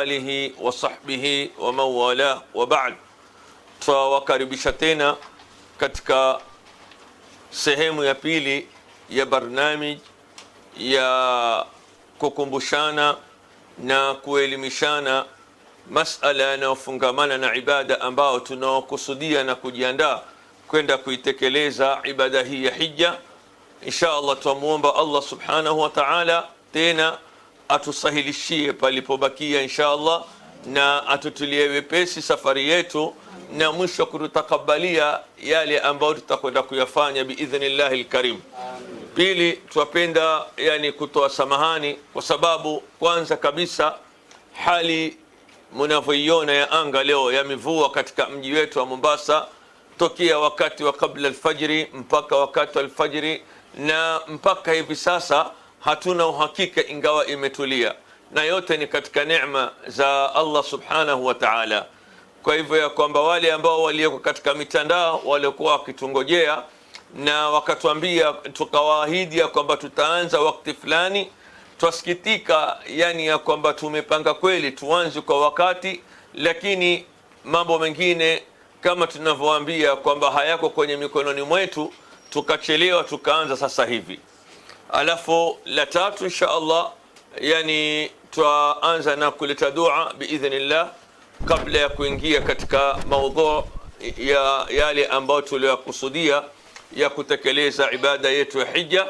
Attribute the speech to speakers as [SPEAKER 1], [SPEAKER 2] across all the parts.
[SPEAKER 1] آله وصحبه ومن والاه وبعد. Twawakaribisha tena katika sehemu ya pili ya barnamij ya kukumbushana na kuelimishana masala yanayofungamana na ibada ambao tunaokusudia na kujiandaa kwenda kuitekeleza ibada hii ya hija. Insha Allah tumuomba Allah subhanahu wa ta'ala tena atusahilishie palipobakia insha Allah, na atutulie wepesi safari yetu, na mwisho kututakabalia yale ambayo tutakwenda kuyafanya biidhnillahi alkarim. Pili, twapenda kutoa samahani kwa sababu kwanza kabisa hali mnavyoiona ya anga leo ya mivua katika mji wetu wa Mombasa tokea wakati wa kabla alfajiri mpaka wakati wa alfajiri, na mpaka hivi sasa hatuna uhakika ingawa imetulia, na yote ni katika neema za Allah subhanahu wa ta'ala. Kwa hivyo ya kwamba wale ambao walioko katika mitandao waliokuwa wakitungojea na wakatuambia tukawaahidi ya kwamba tutaanza wakati fulani, twasikitika ya kwamba tumepanga kweli tuanze kwa wakati, lakini mambo mengine kama tunavyowaambia kwamba hayako kwenye mikononi mwetu, tukachelewa tukaanza sasa hivi. Alafu la tatu insha Allah twaanza na kuleta dua biidhnillah kabla ya kuingia katika maudhu ya yale ambayo tuliyokusudia ya kutekeleza ibada yetu ya hija.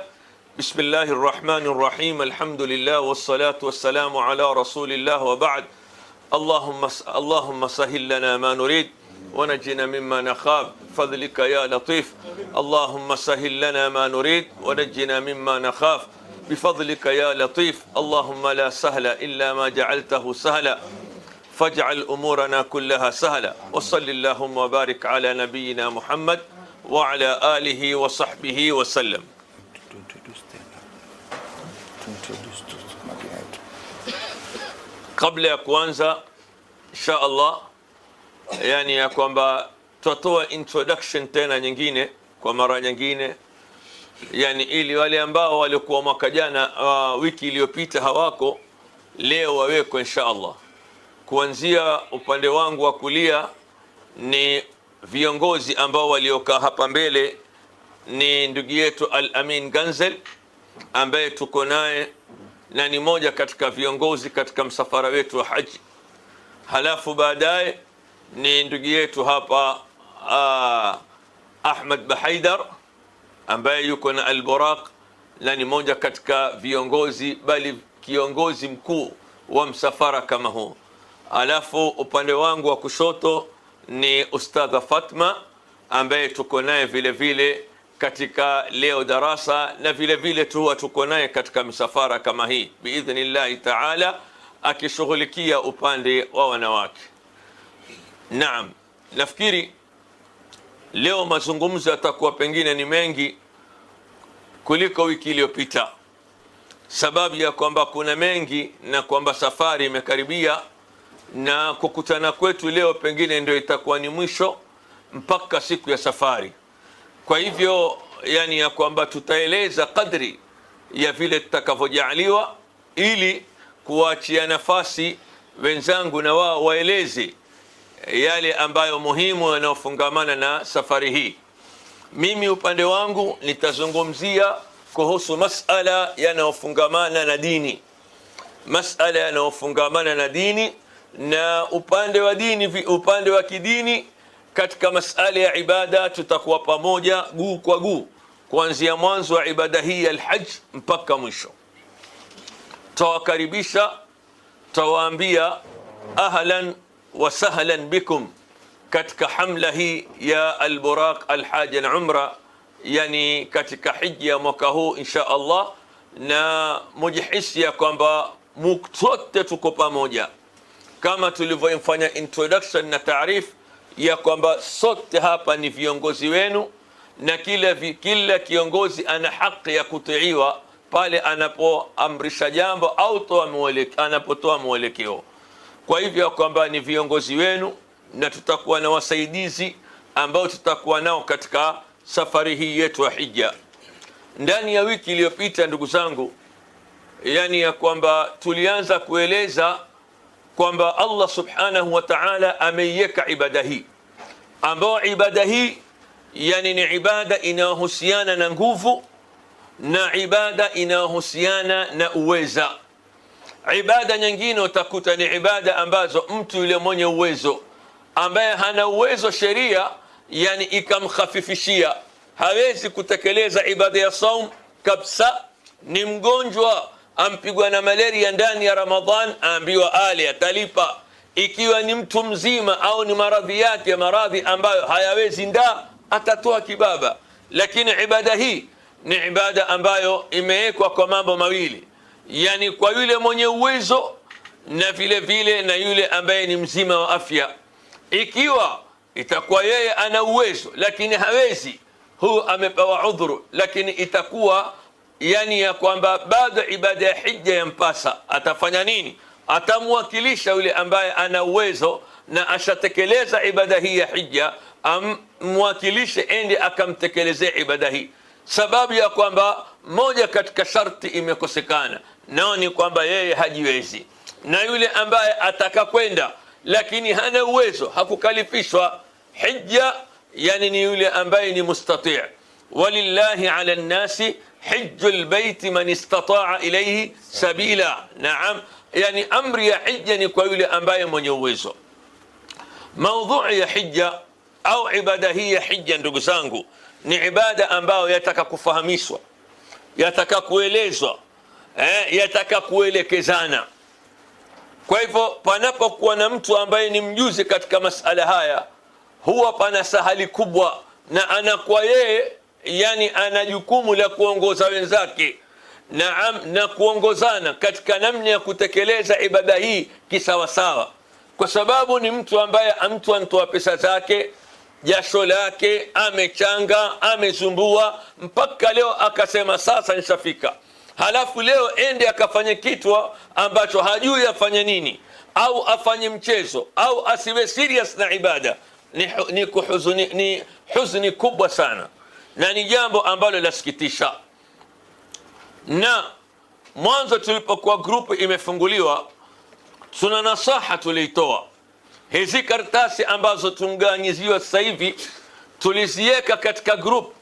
[SPEAKER 1] Bismillahir Rahmanir Rahim. Alhamdulillah wassalatu wassalamu ala rasulillah wa ba'd. Allahumma sahhil lana ma nurid ونجنا مما نخاف بفضلك يا لطيف. اللهم سهل لنا ما نريد ونجنا مما نخاف بفضلك يا لطيف. اللهم لا سهل إلا ما جعلته سهلا فاجعل أمورنا كلها سهلا. وصل اللهم وبارك على نبينا محمد وعلى آله وصحبه وسلم. قبل ya kuanza insha Allah ya kwamba tutatoa introduction tena nyingine kwa mara nyingine, ili wale ambao walikuwa mwaka jana wiki iliyopita hawako leo waweko insha Allah. Kuanzia upande wangu wa kulia ni viongozi ambao waliokaa hapa mbele, ni ndugu yetu Al-Amin Ganzel ambaye tuko naye na ni moja katika viongozi katika msafara wetu wa haji. Halafu baadaye ni ndugu yetu hapa Ahmad Bahaidar ambaye yuko na Al-Buraq na ni moja katika viongozi, bali kiongozi mkuu wa msafara kama huu. Alafu upande wangu wa kushoto ni Ustadha Fatma ambaye tuko naye vile vile katika leo darasa, na vile vile tuko naye katika msafara kama hii biidhnillahi ta'ala, akishughulikia upande wa wanawake. Naam, nafikiri leo mazungumzo yatakuwa pengine ni mengi kuliko wiki iliyopita, sababu ya kwamba kuna mengi na kwamba safari imekaribia, na kukutana kwetu leo pengine ndio itakuwa ni mwisho mpaka siku ya safari. Kwa hivyo ya kwamba tutaeleza kadri ya vile tutakavyojaliwa, ili kuachia nafasi wenzangu na wao waeleze yale ambayo muhimu yanayofungamana na safari hii. Mimi upande wangu nitazungumzia kuhusu masala yanayofungamana na dini, masala yanayofungamana na dini, na upande wa dini, upande wa kidini katika masala ya ibada tutakuwa pamoja guu kwa guu, kuanzia mwanzo wa ibada hii ya al-Hajj mpaka mwisho. Tawakaribisha, tawaambia ahlan wa sahlan bikum katika hamla hii ya Al-Buraq al-Hajj na Umra, katika hija ya mwaka huu insha Allah, na mujihisi ya kwamba sote tuko pamoja kama tulivyofanya introduction na taarif ya kwamba sote hapa ni viongozi wenu, na kila kiongozi ana haki ya kutiiwa pale anapoamrisha jambo au anapotoa mwelekeo. Kwa hivyo kwamba ni viongozi wenu, na tutakuwa na wasaidizi ambao tutakuwa nao katika safari hii yetu ya hija. Ndani ya wiki iliyopita, ndugu zangu, ya kwamba tulianza kueleza kwamba Allah subhanahu wa ta'ala ameiweka ibada hii, ambayo ibada hii yani ni ibada inayohusiana na nguvu na ibada inayohusiana na uweza. Ibada nyingine utakuta ni ibada ambazo mtu yule mwenye uwezo, ambaye hana uwezo sheria yani ikamkhafifishia, hawezi kutekeleza ibada ya saum kabisa. Ni mgonjwa ampigwa na malaria ndani ya Ramadhan, aambiwa ale, atalipa. Ikiwa ni mtu mzima au ni maradhi yake, maradhi ambayo hayawezi ndaa, atatoa kibaba. Lakini ibada hii ni ibada ambayo imewekwa kwa mambo mawili, yani kwa yule mwenye uwezo na vile vile na yule ambaye ni mzima wa afya. Ikiwa itakuwa yeye ana uwezo lakini hawezi, huu amepewa udhuru, lakini itakuwa yani ya kwamba bado ibada ya hija yampasa. Atafanya nini? Atamwakilisha yule ambaye ana uwezo na ashatekeleza ibada hii ya hija, amwakilishe ende akamtekelezea ibada hii. Sababu ya kwamba moja katika sharti imekosekana, nao ni kwamba yeye hajiwezi. Na yule ambaye ataka kwenda lakini hana uwezo, hakukalifishwa hija, yani ni yule ambaye ni mustati'. Walillahi ala nnasi hijjul baiti man istata'a ilayhi sabila. Naam, yani amri ya hija ni kwa yule ambaye mwenye uwezo. Maudhui ya hija au ibada hii ya hija, ndugu zangu, ni ibada ambayo yataka kufahamishwa, yataka kuelezwa, yataka kuelekezana. Kwa hivyo panapokuwa na mtu ambaye ni mjuzi katika masala haya, huwa pana sahali kubwa, na anakuwa yeye yani ana jukumu la kuongoza wenzake na kuongozana katika namna ya kutekeleza ibada hii kisawasawa, kwa sababu ni mtu ambaye mtu anatoa pesa zake, jasho lake, amechanga, amezumbua mpaka leo akasema sasa nishafika. Halafu leo ende akafanye kitu ambacho hajui afanye nini, au afanye mchezo, au asiwe serious na ibada. Ni huzuni kubwa sana, na ni jambo ambalo lasikitisha. Na mwanzo tulipokuwa grupu imefunguliwa, tuna nasaha tulitoa. Hizi karatasi ambazo tunganyiziwa sasa hivi tuliziweka katika group,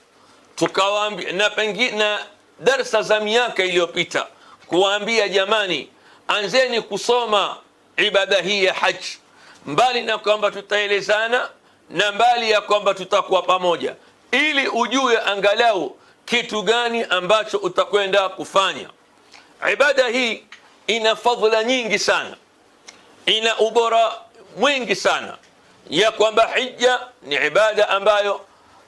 [SPEAKER 1] tukawaambia na pengine darasa za miaka iliyopita, kuwaambia jamani, anzeni kusoma ibada hii ya haji, mbali na kwamba tutaelezana na mbali ya kwamba tutakuwa pamoja, ili ujue angalau kitu gani ambacho utakwenda kufanya. Ibada hii ina fadhila nyingi sana, ina ubora mwingi sana, ya kwamba hija ni ibada ambayo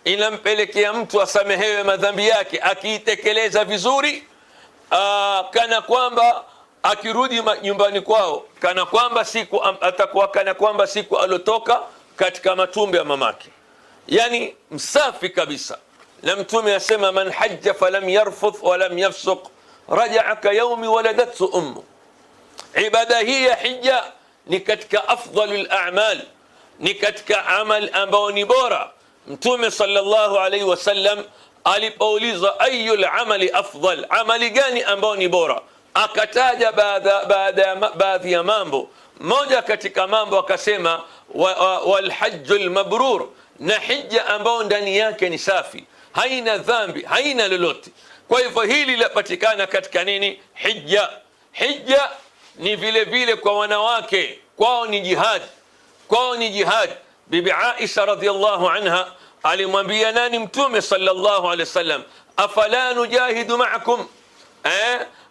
[SPEAKER 1] inampelekea mtu asamehewe madhambi yake akiitekeleza vizuri, kana kwamba akirudi nyumbani kwao kana kwamba siku atakuwa kana kwamba siku alotoka katika matumbo ya mamake, yani msafi kabisa. Na Mtume asema, man hajja falam yarfuth walam yafsuq raja'a ka yawmi waladathu ummu. Ibada hii ya hija ni katika afdalul a'mal, ni katika amal ambao ni bora. Mtume sallallahu alayhi wasallam alipoulizwa ayul amali afdal, amali gani ambao ni bora, akataja baadhi ya mambo. Moja katika mambo akasema wal hajjul mabrur, na hija ambao ndani yake ni safi, haina dhambi, haina lolote. Kwa hivyo hili lapatikana katika nini? Hija. Hija ni vile vile kwa wanawake, kwao ni jihad, kwao ni jihad. Bibi Aisha radhiyallahu anha alimwambia nani? Mtume sallallahu alaihi wasallam, afala nujahidu ma'akum,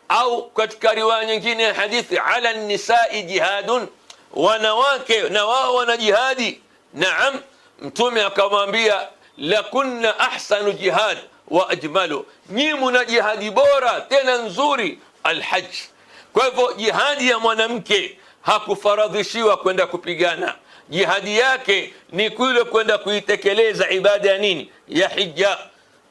[SPEAKER 1] au katika riwaya nyingine ya hadithi, ala nisai jihadun, wanawake na wao wana jihadi. Naam. Mtume akamwambia, lakunna ahsanu jihad wa ajmalu, nyinyi mna jihadi bora tena nzuri, alhajj. Kwa hivyo jihadi ya mwanamke hakufaradhishiwa kwenda kupigana, jihadi yake ni kule kwenda kuitekeleza ibada ya nini? Ya hija.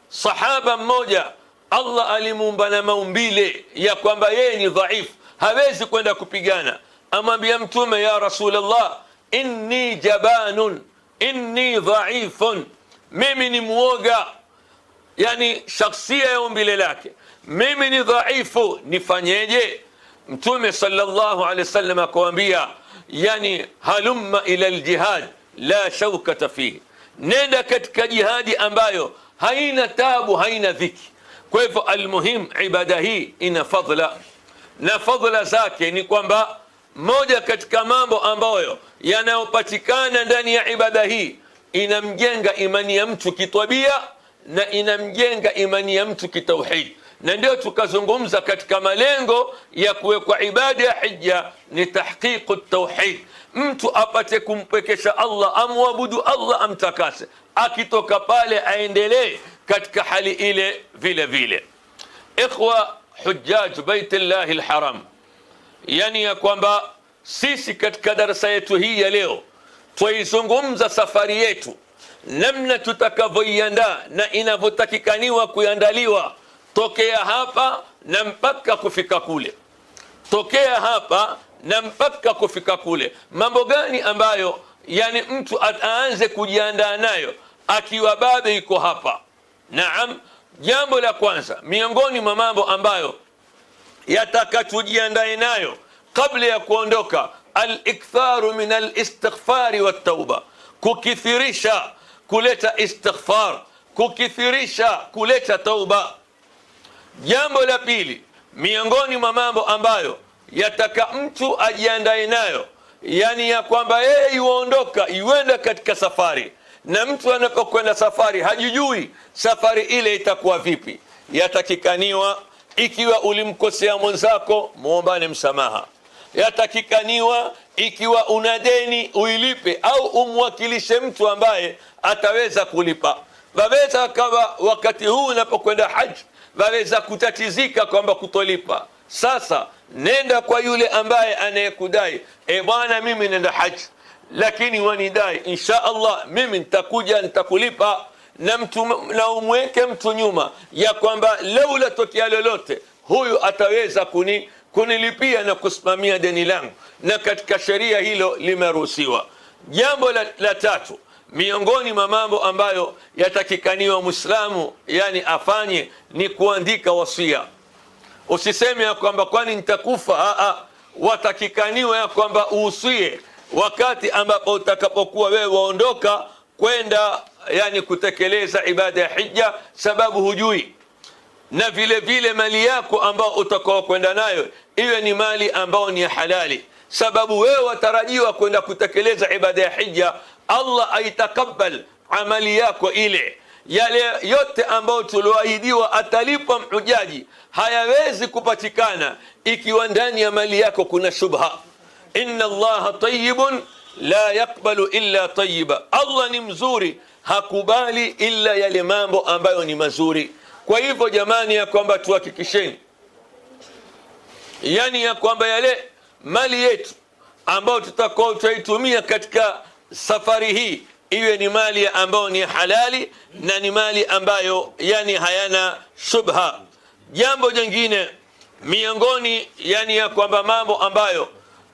[SPEAKER 1] Sahaba mmoja Allah alimuumba na maumbile ya kwamba yeye ni dhaifu, hawezi kwenda kupigana. Amwambia Mtume, ya Rasulullah, inni jabanun, inni dhaifun, mimi ni muoga, yani shakhsia ya umbile lake, mimi ni dhaifu, nifanyeje? Mtume sallallahu alaihi wasallam akamwambia, yani halumma ila aljihad la shaukata fihi, nenda katika jihadi ambayo haina tabu, haina dhiki. Kwa hivyo almuhim, ibada hii ina fadhila, na fadhila zake ni kwamba moja katika mambo ambayo yanayopatikana ndani ya ibada hii, inamjenga imani ya mtu kitabia na inamjenga imani ya mtu kitauhid. Na ndio tukazungumza katika malengo ya kuwekwa ibada ya hija ni tahqiqu tauhid, mtu apate kumpekesha Allah, amwabudu Allah, amtakase, akitoka pale aendelee katika hali ile vile vile. Ikhwa hujjaj baitullahi alharam, yani ya kwamba sisi katika darasa yetu hii ya leo twaizungumza safari yetu, namna tutakavyoiandaa na inavyotakikaniwa kuandaliwa tokea hapa na mpaka kufika kule, tokea hapa na mpaka kufika kule. Mambo gani ambayo yani mtu aanze kujiandaa nayo akiwa bado yuko hapa? Naam, jambo la kwanza miongoni mwa mambo ambayo yatakatujiandae nayo kabla ya kuondoka, al-iktharu min al-istighfari wat-tauba, kukithirisha kuleta istighfar, kukithirisha kuleta tauba. Jambo la pili miongoni mwa mambo ambayo yataka mtu ajiandae nayo, yani ya kwamba yeye yuondoka yuenda katika safari, na mtu anapokwenda safari hajijui safari ile itakuwa vipi. Yatakikaniwa ikiwa ulimkosea mwenzako muombane msamaha, yatakikaniwa ikiwa una deni uilipe au umwakilishe mtu ambaye ataweza kulipa. Waweza kama wakati huu unapokwenda haji waweza kutatizika kwamba kutolipa. Sasa nenda kwa yule ambaye anayekudai, bwana mimi nenda haji lakini wanidai, insha Allah mimi nitakuja nitakulipa, na umweke mtu nyuma ya kwamba laula tokea lolote huyu ataweza kunilipia na kusimamia deni langu, na katika sheria hilo limeruhusiwa. Jambo la tatu miongoni mwa mambo ambayo yatakikaniwa Muislamu yani afanye ni kuandika wasia. Usiseme ya kwamba kwani nitakufa. Watakikaniwa ya kwamba uhusie wakati ambapo utakapokuwa wewe waondoka kwenda yani kutekeleza ibada ya hija, sababu hujui. Na vile vile mali yako ambao utakao kwenda nayo iwe ni mali ambao ni halali, sababu wewe watarajiwa kwenda kutekeleza ibada ya hija, Allah aitakabal amali yako ile. Yale yote ambao tulioahidiwa atalipa mhujaji hayawezi kupatikana ikiwa ndani ya mali yako kuna shubha. Inna Allaha tayyibun la yakbalu illa tayyiba, Allah ni mzuri, hakubali illa yale mambo ambayo ni mazuri. Kwa hivyo jamani, ya kwamba tuhakikisheni yani ya kwamba yale mali yetu ambayo tutakao tutaitumia katika safari hii iwe ni mali ambayo ni halali na ni mali ambayo yani hayana shubha. Jambo jingine miongoni yani ya kwamba mambo ambayo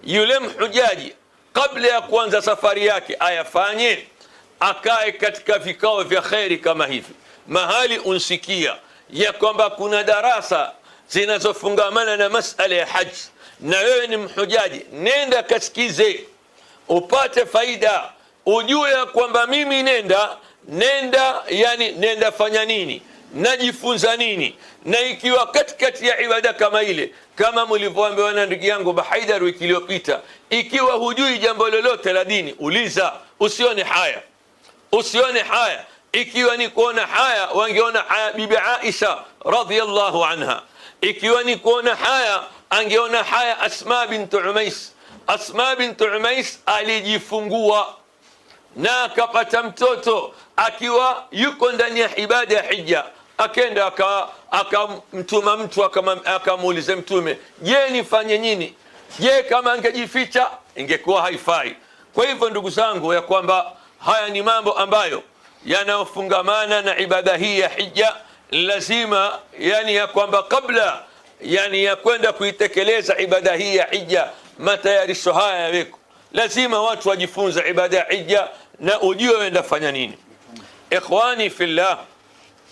[SPEAKER 1] yule mhujaji kabla ya kuanza safari yake ayafanye, akae katika vikao vya khairi kama hivi, mahali unsikia ya kwamba kuna darasa zinazofungamana na masala ya haji, na wewe ni mhujaji, nenda kasikize upate faida, ujue ya kwamba mimi nenda yani nenda fanya nini, najifunza nini. Na ikiwa katikati ya ibada kama ile, kama mlivyoambiwa na ndugu yangu Bahaidar wiki iliyopita, ikiwa hujui jambo lolote la dini uliza, usione haya, usione haya. Ikiwa ni kuona haya, wangeona haya bibi Aisha radhiyallahu anha. Ikiwa ni kuona haya, angeona haya Asma bint Umais. Asma bint Umais alijifungua na akapata mtoto akiwa yuko ndani ya ibada ya hija, akenda akamtuma mtu akamuuliza Mtume, je, nifanye nini? Je, kama angejificha ingekuwa haifai. Kwa hivyo ndugu zangu, ya kwamba haya ni mambo ambayo yanayofungamana na ibada hii ya hija. Lazima yani ya kwamba kabla yani ya kwenda kuitekeleza ibada hii ya hija, matayarisho haya yaweko. Lazima watu wajifunze ibada ya hija na ujue wenda fanya nini. Ikhwani fillah,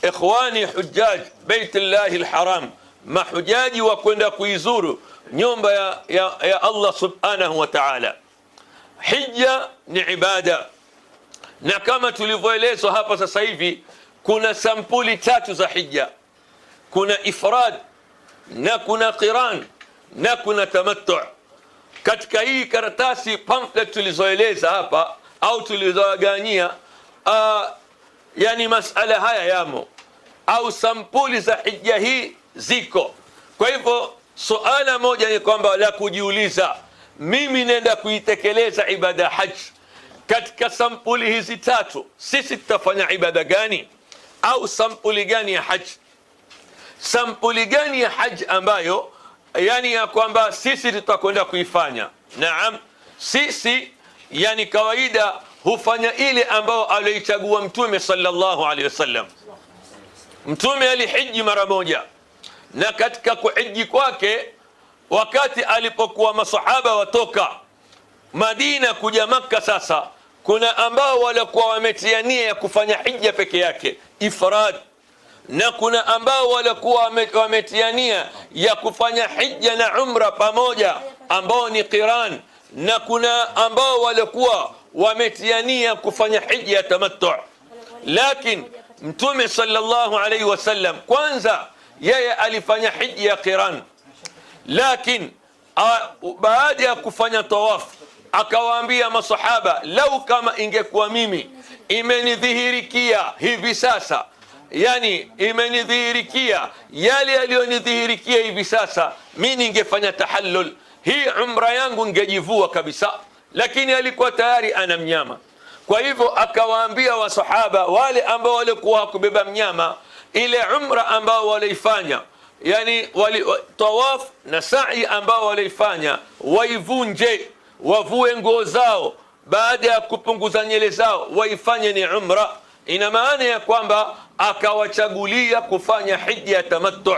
[SPEAKER 1] ikhwani hujjaj baitullahi alharam, mahujaji wa kwenda kuizuru nyumba ya Allah subhanahu wa ta'ala, hija ni ibada, na kama tulivyoelezwa hapa sasa hivi kuna sampuli tatu za hija: kuna ifrad na kuna qiran na kuna tamattu. Katika hii karatasi pamphlet tulizoeleza hapa au tulizowaganyia, yani masala haya yamo au sampuli za hija hii ziko. Kwa hivyo suala moja ni kwamba la kujiuliza, mimi nenda kuitekeleza ibada ya haji, katika sampuli hizi tatu sisi tutafanya ibada gani? Au sampuli gani ya haji? Sampuli gani ya haji ambayo yani ya kwamba sisi tutakwenda kuifanya? Naam, sisi yani kawaida hufanya ile ambayo aliyochagua Mtume sallallahu alaihi wasallam. Mtume alihiji mara moja, na katika kuhiji kwake, wakati alipokuwa masahaba watoka Madina kuja Makka, sasa kuna ambao walikuwa wametia nia ya kufanya hija peke yake ifrad, na kuna ambao walikuwa wametia nia ya kufanya hija na umra pamoja ambao ni qiran, na kuna ambao walikuwa wametia nia kufanya hija ya tamattu. Lakini Mtume sallallahu alaihi wasallam kwanza yeye alifanya hija ya qiran, lakini baada ya kufanya tawaf akawaambia masahaba, lau kama ingekuwa mimi imenidhihirikia hivi sasa, yani imenidhihirikia yale yaliyonidhihirikia hivi sasa, mimi ningefanya tahallul, hii umra yangu ngejivua kabisa. Lakini alikuwa tayari ana mnyama. Kwa hivyo akawaambia wasahaba wale ambao walikuwa kubeba mnyama, ile umra ambao waliifanya, yani tawaf na sa'i ambao waliifanya, waivunje, wavue nguo zao, baada ya kupunguza nywele zao waifanye ni umra. Ina maana ya kwamba akawachagulia kufanya hija ya tamattu.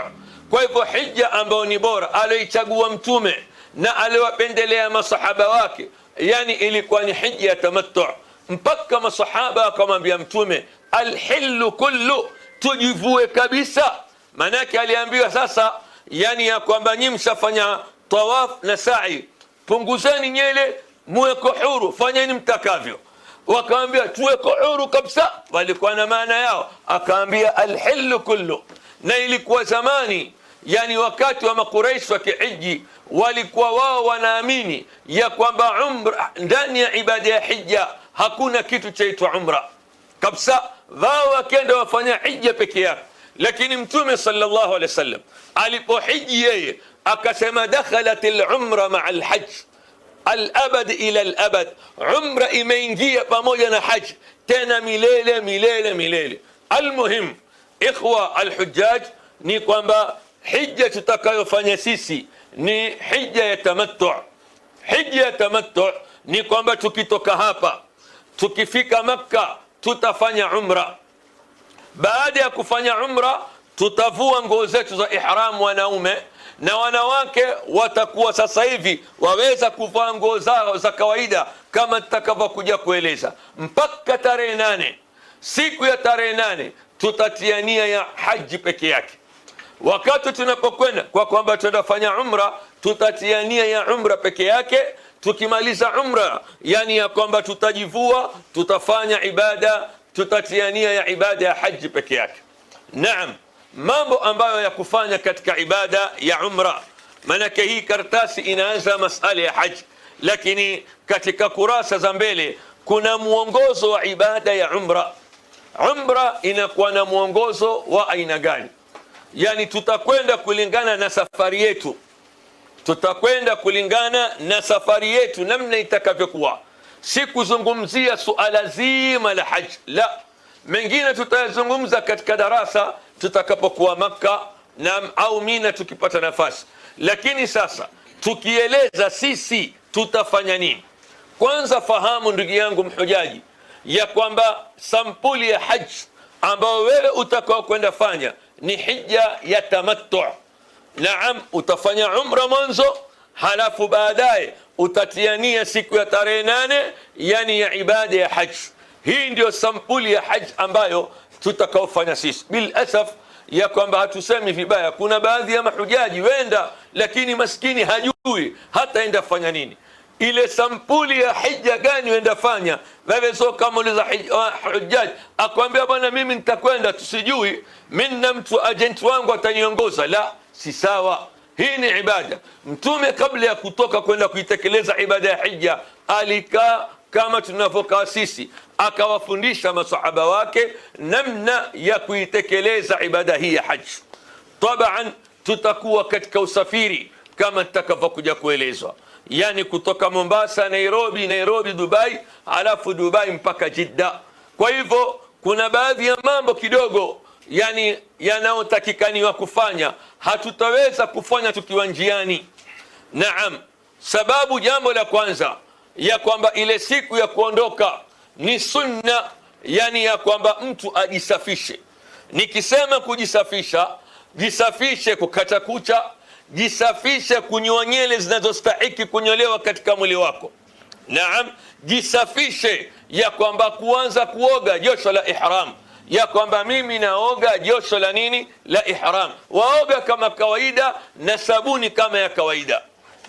[SPEAKER 1] Kwa hivyo hija ambayo ni bora aliyochagua Mtume na aliwapendelea masahaba wake, yani ilikuwa ni hija ya tamattu, mpaka masahaba akamwambia Mtume, alhillu kullu, tujivue kabisa. Manake aliambiwa sasa, yani ya kwamba nyinyi mshafanya tawaf na sa'i, punguzeni nywele, muweko huru, fanyeni mtakavyo. Wakaambia tuweko huru kabisa, walikuwa na maana yao. Akaambia alhillu kullu. Na ilikuwa zamani, yani wakati wa Makuraish wakihiji, walikuwa wao wanaamini ya kwamba umra ndani ya ibada ya hija hakuna kitu chaitwa umra kabisa, wao wakenda wafanya hija peke yake. Lakini Mtume sallallahu alaihi wasallam alipohiji yeye akasema, dakhalat al-umra ma'a al-hajj al-abad ila al-abad, umra imeingia pamoja na haji tena milele milele milele. Almuhim ikhwa alhujjaj, ni kwamba hija tutakayofanya sisi ni hija ya tamattu. Hija ya tamattu ni kwamba tukitoka hapa tukifika Makka tutafanya umra. Baada ya kufanya umra tutavua nguo zetu za ihram wanaume, na wanawake watakuwa sasa hivi waweza kuvaa nguo zao za kawaida kama tutakavyokuja kueleza, mpaka tarehe 8. Siku ya tarehe 8 tutatia nia ya haji peke yake. Wakati tunapokwenda kwa kwamba tunafanya umra, tutatia nia ya umra peke yake. Tukimaliza umra, yani ya kwamba tutajivua, tutafanya ibada, tutatia nia ya ibada ya haji peke yake. Naam, mambo ambayo ya kufanya katika ibada ya umra. Manake hii karatasi inaanza masala ya haji, lakini katika kurasa za mbele kuna muongozo wa ibada ya umra. Umra inakuwa na muongozo wa aina gani? Yani tutakwenda kulingana na safari yetu, tutakwenda kulingana na safari yetu namna itakavyokuwa. Si kuzungumzia suala zima la haji, la, mengine tutayazungumza katika darasa tutakapokuwa Makka na au Mina tukipata nafasi. Lakini sasa tukieleza sisi tutafanya nini, kwanza fahamu ndugu yangu mhujaji ya kwamba sampuli ya haji ambayo wewe utakao kwenda fanya ni hija ya tamattu. Naam, utafanya umra mwanzo, halafu baadaye utatia nia siku ya tarehe 8, yani ya ibada ya haji. Hii ndio sampuli ya haji ambayo tutakaofanya sisi. Bil asaf ya kwamba hatusemi vibaya, kuna baadhi ya mahujaji wenda, lakini maskini hajui hata enda fanya nini. ile sampuli ya hija gani uenda fanya. Wewe sio kama uliza hujaji akwambia bwana mimi nitakwenda tusijui mimi na mtu agent wangu ataniongoza, la, si sawa. Hii ni ibada. Mtume kabla ya kutoka kwenda kuitekeleza ibada ya hija alikaa kama tunavyokaa sisi, akawafundisha masahaba wake namna ya kuitekeleza ibada hii ya haji. Taban tutakuwa katika usafiri kama tutakavyokuja kuelezwa, yani kutoka Mombasa Nairobi Dubai, alafu Dubai mpaka Jeddah. Kwa hivyo kuna baadhi ya mambo kidogo yani yanayotakikaniwa kufanya hatutaweza kufanya tukiwa njiani. Naam, sababu jambo la kwanza ya kwamba ile siku ya kuondoka ni sunna, yani ya kwamba mtu ajisafishe. Nikisema kujisafisha, jisafishe kukata kucha, jisafishe kunyoa nywele zinazostahiki kunyolewa katika mwili wako. Naam, jisafishe ya kwamba kuanza kuoga josho la ihram, ya kwamba mimi naoga josho la nini, la ihram. Waoga kama kawaida na sabuni kama ya kawaida.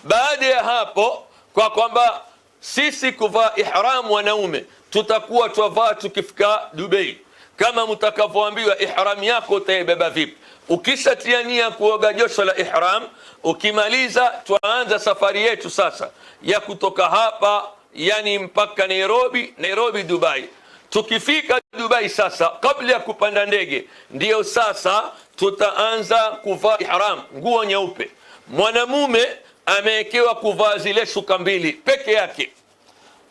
[SPEAKER 1] Baada ya hapo, kwa kwamba sisi kuvaa ihram wanaume tutakuwa twavaa tukifika Dubai, kama mtakavyoambiwa ihram yako utaibeba vipi. Ukishatia nia kuoga josho la ihram, ukimaliza tuanza safari yetu sasa ya kutoka hapa yani mpaka Nairobi Dubai. Tukifika Dubai sasa, kabla ya kupanda ndege, ndio sasa tutaanza kuvaa ihram, nguo nyeupe. Mwanamume amewekewa kuvaa zile shuka mbili peke yake,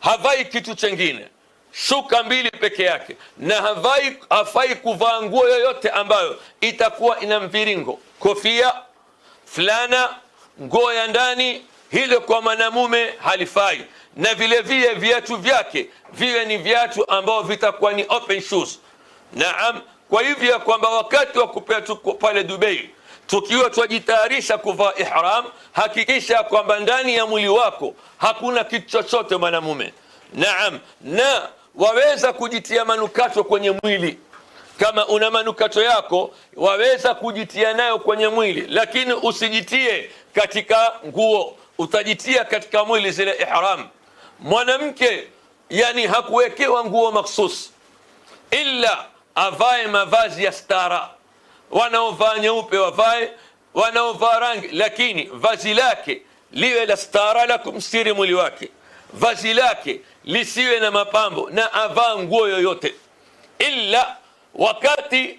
[SPEAKER 1] havai kitu chengine, shuka mbili peke yake, na hafai kuvaa nguo yoyote ambayo itakuwa ina mviringo, kofia, fulana, nguo ya ndani. Hilo kwa mwanamume halifai. Na vile vile viatu vyake viwe ni viatu ambao vitakuwa ni open shoes. Naam, kwa hivyo kwamba wakati wa kupea tuko pale Dubai, tukiwa twajitayarisha kuvaa ihram, hakikisha kwamba ndani ya mwili wako hakuna kitu chochote mwanamume. Naam, na waweza kujitia manukato kwenye mwili. Kama una manukato yako waweza kujitia nayo kwenye mwili, lakini usijitie katika nguo, utajitia katika mwili zile ihram. Mwanamke yani hakuwekewa nguo maksus ila avae mavazi ya stara. Wanaovaa nyeupe wavae, wanaovaa rangi, lakini vazi lake liwe la stara la kumstiri mwili wake. Vazi lake lisiwe na mapambo, na avaa nguo yoyote ila wakati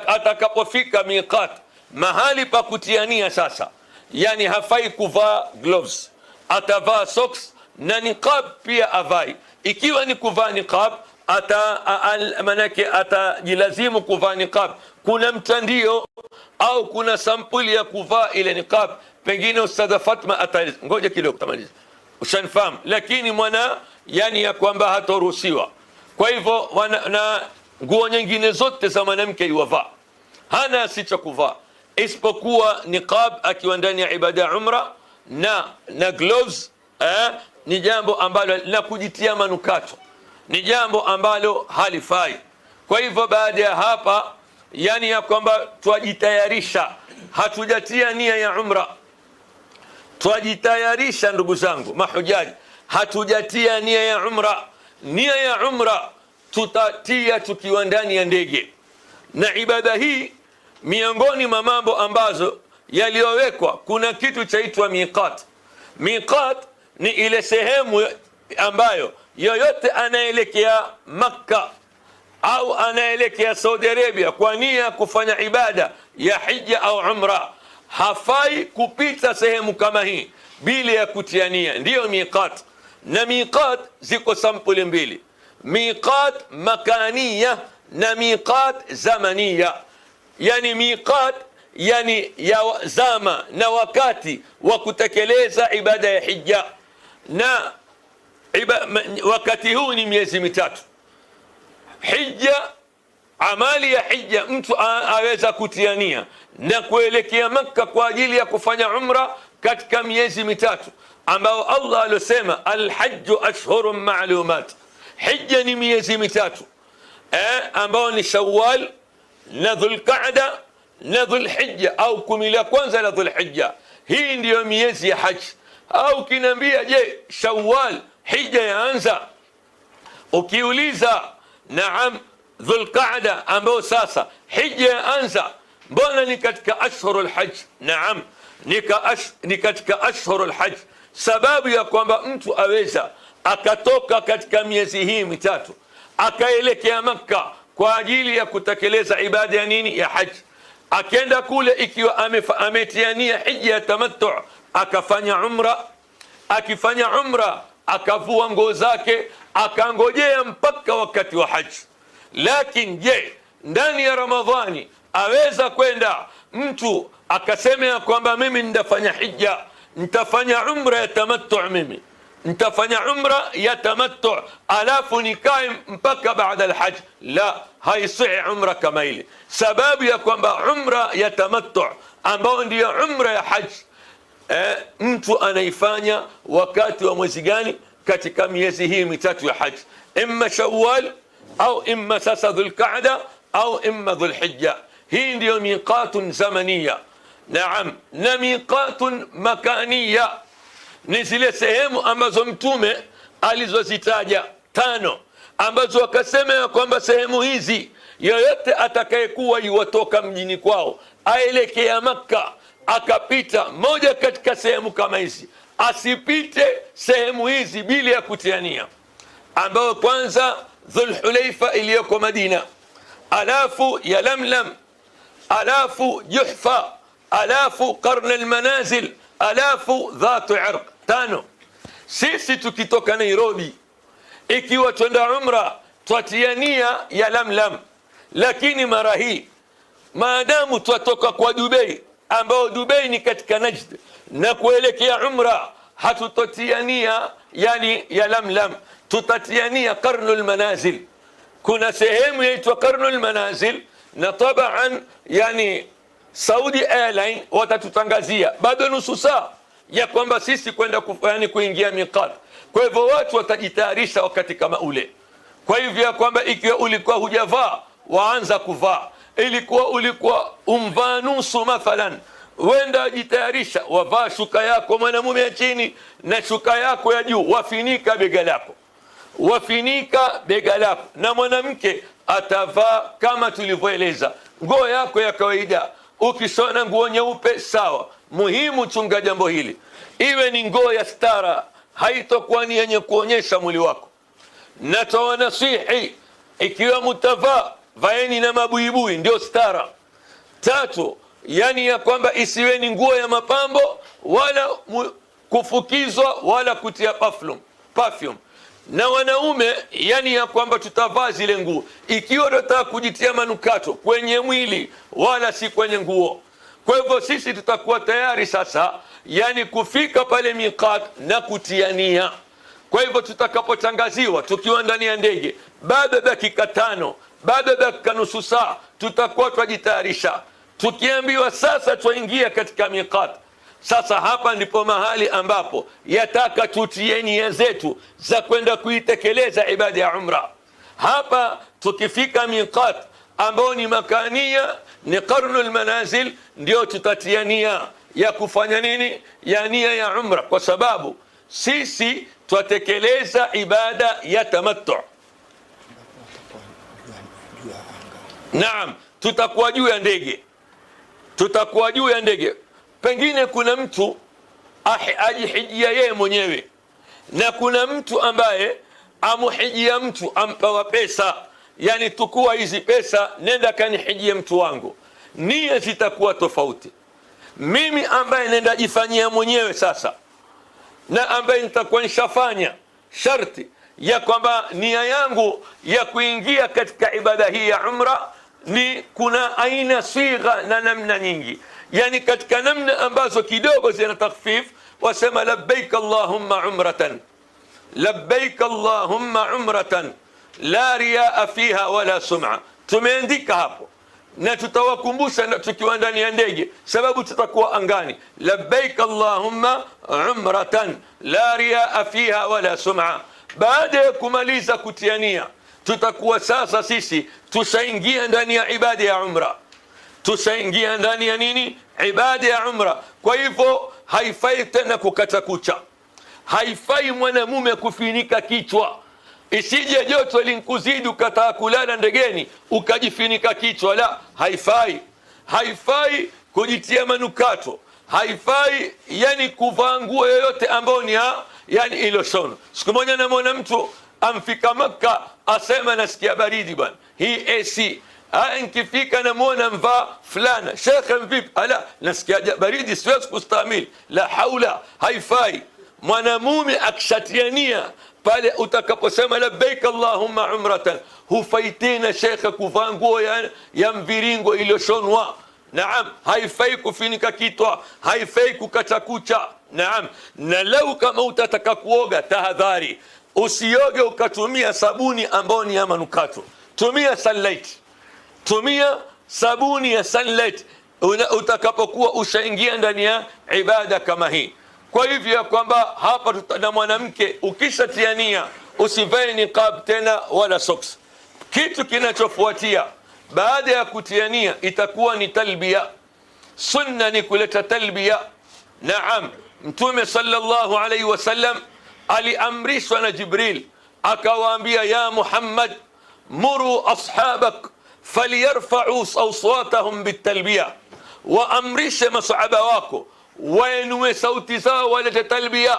[SPEAKER 1] atakapofika miqat, mahali pa kutiania sasa, yani hafai kuvaa gloves, atavaa socks na niqab pia avai. Ikiwa ni kuvaa niqab, manake atajilazimu kuvaa niqab. Kuna mtandio au kuna sampuli ya kuvaa ile niqab, pengine Ustadha Fatma ngoja kidogo tamaliza, ushanifahamu. Lakini mwana yani ya kwamba hataruhusiwa. Kwa hivyo na nguo nyingine zote za mwanamke yuwavaa, hana asicho kuvaa isipokuwa niqab akiwa ndani ya ibada ya umra, na gloves ni jambo ambalo la kujitia manukato, ni jambo ambalo halifai. Kwa hivyo baada ya hapa yani ya kwamba twajitayarisha, hatujatia nia ya umra, twajitayarisha ndugu zangu mahujaji, hatujatia nia ya umra. Nia ya umra tutatia tukiwa ndani ya ndege. Na ibada hii miongoni mwa mambo ambazo yaliyowekwa, kuna kitu chaitwa miqat. Miqat ni ile sehemu ambayo yoyote anaelekea Makka au anaelekea Saudi Arabia kwa nia kufanya ibada ya hija au umra, hafai kupita sehemu kama hii bila ya kutia nia, ndiyo miqat. Na miqat ziko sampuli mbili, miqat makaniya na miqat zamaniya. Yani miqat yani ya zama na wakati wa kutekeleza ibada ya hija, na wakati huu ni miezi mitatu. Hija, amali ya hija mtu aweza kutiania na kuelekea Makka kwa ajili ya kufanya umra katika miezi mitatu ambao Allah alosema alhajju ashhurun ma'lumat. Hija ni miezi mitatu ambao ni Shawwal na Dhulqa'da na Dhulhijja au 10 la kwanza la Dhulhijja. Hii ndiyo miezi ya haji. Au kinambia je, Shawwal hija yaanza? Ukiuliza naam, Dhulqaada ambao sasa hija yaanza, mbona ni katika ashhurul hajj? Naam, ni katika ashhurul hajj. Sababu ya kwamba mtu aweza akatoka katika miezi hii mitatu akaelekea Makka kwa ajili ya kutekeleza ibada ya nini? Ya haji. Akenda kule ikiwa ametiania hija ya tamattu, akafanya umra. Akifanya umra akavua nguo zake, akangojea mpaka wakati wa haji. Lakini je, ndani ya Ramadhani aweza kwenda mtu akasema ya kwamba mimi nitafanya hija, nitafanya umra ya tamattu, mimi nitafanya umra ya tamattu alafu nikae mpaka baada al-hajj? La, haisihi umra kama ile. Sababu ya kwamba umra ya tamattu ambao ndio umra ya hajj, mtu anaifanya wakati wa mwezi gani? Katika miezi hii mitatu ya hajj, imma Shawwal au imma sasa Dhulqaada au imma Dhulhijja. Hii ndio miqatun zamaniya. Naam, na miqatun makaniya ni zile sehemu ambazo Mtume alizozitaja 5, ambazo akasema ya kwamba sehemu hizi yoyote atakayekuwa yuwatoka mjini kwao aelekea Makka akapita moja katika sehemu kama hizi, asipite sehemu hizi bila ya kutiania, ambayo kwanza Dhulhulaifa iliyoko Madina, alafu Yalamlam, alafu Juhfa, alafu Qarn al-Manazil, alafu Dhatu Irq. 5. Sisi tukitoka Nairobi ikiwa twenda umra twatiania ya Lamlam, lakini mara hii maadamu twatoka kwa Dubai, ambao Dubai ni katika Najd, na kuelekea umra, hatutotiania yani ya Lamlam, tutatiania Qarnul Manazil. Kuna sehemu yaitwa Qarnul Manazil, na taban yani Saudi Airline watatutangazia bado nusu saa ya kwamba sisi kwenda kuingia miqat. Kwa hivyo watu watajitayarisha wakati kama ule. Kwa hivyo ya kwamba ikiwa ulikuwa hujavaa, waanza kuvaa. Ulikuwa umvaa nusu mathalan, wenda jitayarisha, wavaa shuka yako mwanamume ya chini na shuka yako ya juu, wafinika bega lako, wafinika bega lako. Na mwanamke atavaa kama tulivyoeleza, nguo yako ya kawaida. Ukishona nguo nyeupe sawa, muhimu chunga jambo hili, iwe ni nguo ya stara, haitokuwa ni yenye kuonyesha mwili wako. Na tawanasihi, ikiwa mutavaa, vaeni na mabuibui, ndio stara. 3, yani ya kwamba isiwe ni nguo ya mapambo wala kufukizwa wala kutia perfume. Na wanaume, yani ya kwamba tutavaa zile nguo ikiwa tunataka kujitia manukato kwenye mwili wala si kwenye nguo. Kwa hivyo sisi tutakuwa tayari sasa, yani kufika pale miqat na kutiania. Kwa hivyo tutakapotangaziwa tukiwa ndani ya ndege, baada dakika 5, baada dakika nusu saa, tutakuwa twajitayarisha. Tukiambiwa sasa twaingia katika miqat, sasa hapa ndipo mahali ambapo yataka tutie nia zetu za kwenda kuitekeleza ibada ya umra. Hapa tukifika miqat ambao ni makania, ni Qarnul Manazil, ndio tutatia nia ya kufanya nini? Ya nia ya umra, kwa sababu sisi twatekeleza ibada ya tamattu. Naam, tutakuwa juu ya ndege, tutakuwa juu ya ndege. Pengine kuna mtu ajihijia yeye mwenyewe, na kuna mtu ambaye amuhijia mtu, ampawa pesa, yani tukua hizi pesa, nenda kanihijie mtu wangu. Nia zitakuwa tofauti. Mimi ambaye nenda jifanyia mwenyewe sasa, na ambaye nitakuwa nishafanya sharti ya kwamba nia yangu ya kuingia katika ibada hii ya umra, ni kuna aina sigha na namna nyingi. Yani katika namna ambazo kidogo zina takhfif, wasema labbaik Allahumma umratan, labbaik Allahumma umratan la riaa fiha wala sum'a. Tumeandika hapo na tutawakumbusha tukiwa ndani ya ndege, sababu tutakuwa angani. Labbaik Allahumma umratan la riaa fiha wala sum'a. Baada ya kumaliza kutiania, tutakuwa sasa sisi tushaingia ndani ya ibada ya umra, tushaingia ndani ya nini? Ibada ya umra. Kwa hivyo haifai tena kukata kucha, haifai mwanamume kufinika kichwa. Isije joto linkuzidi ukataa kulala ndegeni ukajifinika kichwa, la, haifai. Haifai kujitia manukato, haifai yani kuvaa nguo yoyote ambayo ni yani iloshona. Siku moja namwona mtu amfika Makka asema nasikia baridi bwana, hii AC. Nikifika namwona mvaa fulana, shekhe mvipi? Ala, nasikia baridi siwezi kustahimili. La haula, haifai. Mwanamume akishatiania pale utakaposema labbaik allahumma umratan, hufai tena shekhe kuvaa nguo ya mviringo iliyoshonwa. Naam, haifai kufinika kitwa, haifai kukata kucha. Naam, na lau kama utataka kuoga, tahadhari, usioge ukatumia sabuni ambayo ni ya manukato. Tumia sunlight, tumia sabuni ya sunlight utakapokuwa ushaingia ndani ya ibada kama hii. Kwa hivyo kwamba hapa na mwanamke ukishatiania usivae niqab tena wala socks. Kitu kinachofuatia baada ya kutiania itakuwa ni talbiya. Sunna ni kuleta talbiya. Naam, Mtume sallallahu alayhi wasallam aliamrishwa na Jibril akawaambia, ya Muhammad, muru ashabak falyarfa'u aswatahum bitalbiya, waamrishe masahaba wako wainue sauti zao walete talbiya.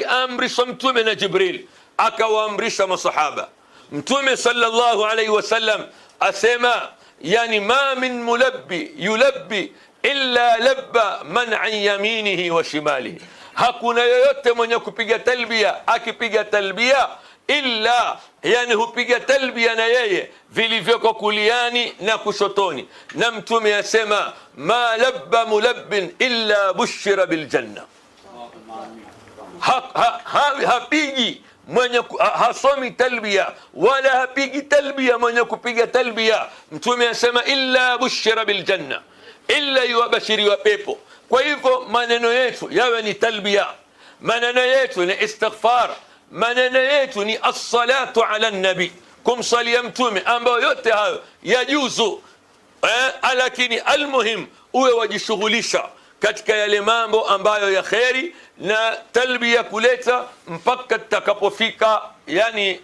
[SPEAKER 1] Amrishwa Mtume na Jibril akawaamrisha masahaba. Mtume sallallahu alayhi wasallam asema, yani ma min mulabbi yulabbi illa labba man an yaminihi wa shimalihi, hakuna yoyote mwenye kupiga talbiya akipiga talbiya illa, yani hupiga talbiya na yeye vilivyoko kuliani na kushotoni. Na Mtume asema, ma labba mulabbin illa bushira biljanna. Hapigi mwenye hasomi talbiya wala hapigi talbiya mwenye kupiga talbiya. Mtume asema illa bushira biljanna, illa yuwabashiriwa pepo. Kwa hivyo maneno yetu yawe ni talbiya, maneno yetu ni istighfar, maneno yetu ni as-salatu ala nabi, kumsalia Mtume, ambayo yote hayo yajuzu. Lakini almuhim uwe wajishughulisha katika yale mambo ambayo ya kheri na talbiya kuleta mpaka tutakapofika yani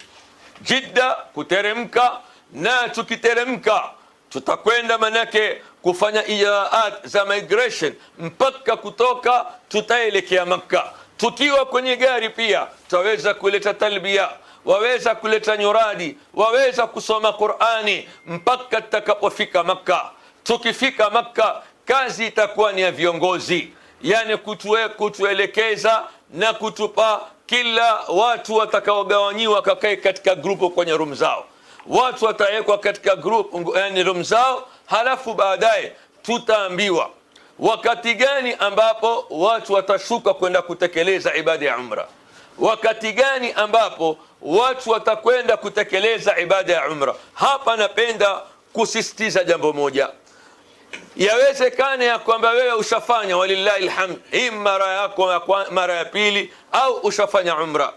[SPEAKER 1] Jidda kuteremka. Na tukiteremka tutakwenda manake kufanya ijraat za migration mpaka kutoka tutaelekea Makka. Tukiwa kwenye gari pia tutaweza kuleta talbiya, waweza kuleta nyuradi, waweza kusoma Qur'ani mpaka tutakapofika Makka. Tukifika Makka kazi itakuwa ni ya viongozi, yani kutuelekeza na kutupa kila watu watakaogawanyiwa kakae katika grupu kwenye room zao. Watu watawekwa katika group yani room zao, halafu baadaye tutaambiwa wakati gani ambapo watu watashuka kwenda kutekeleza ibada ya umra, wakati gani ambapo watu watakwenda kutekeleza ibada ya umra. Hapa napenda kusisitiza jambo moja. Yawezekana ya kwamba wewe ushafanya walillahi alhamd hii mara yako mara ya pili, au ushafanya umra.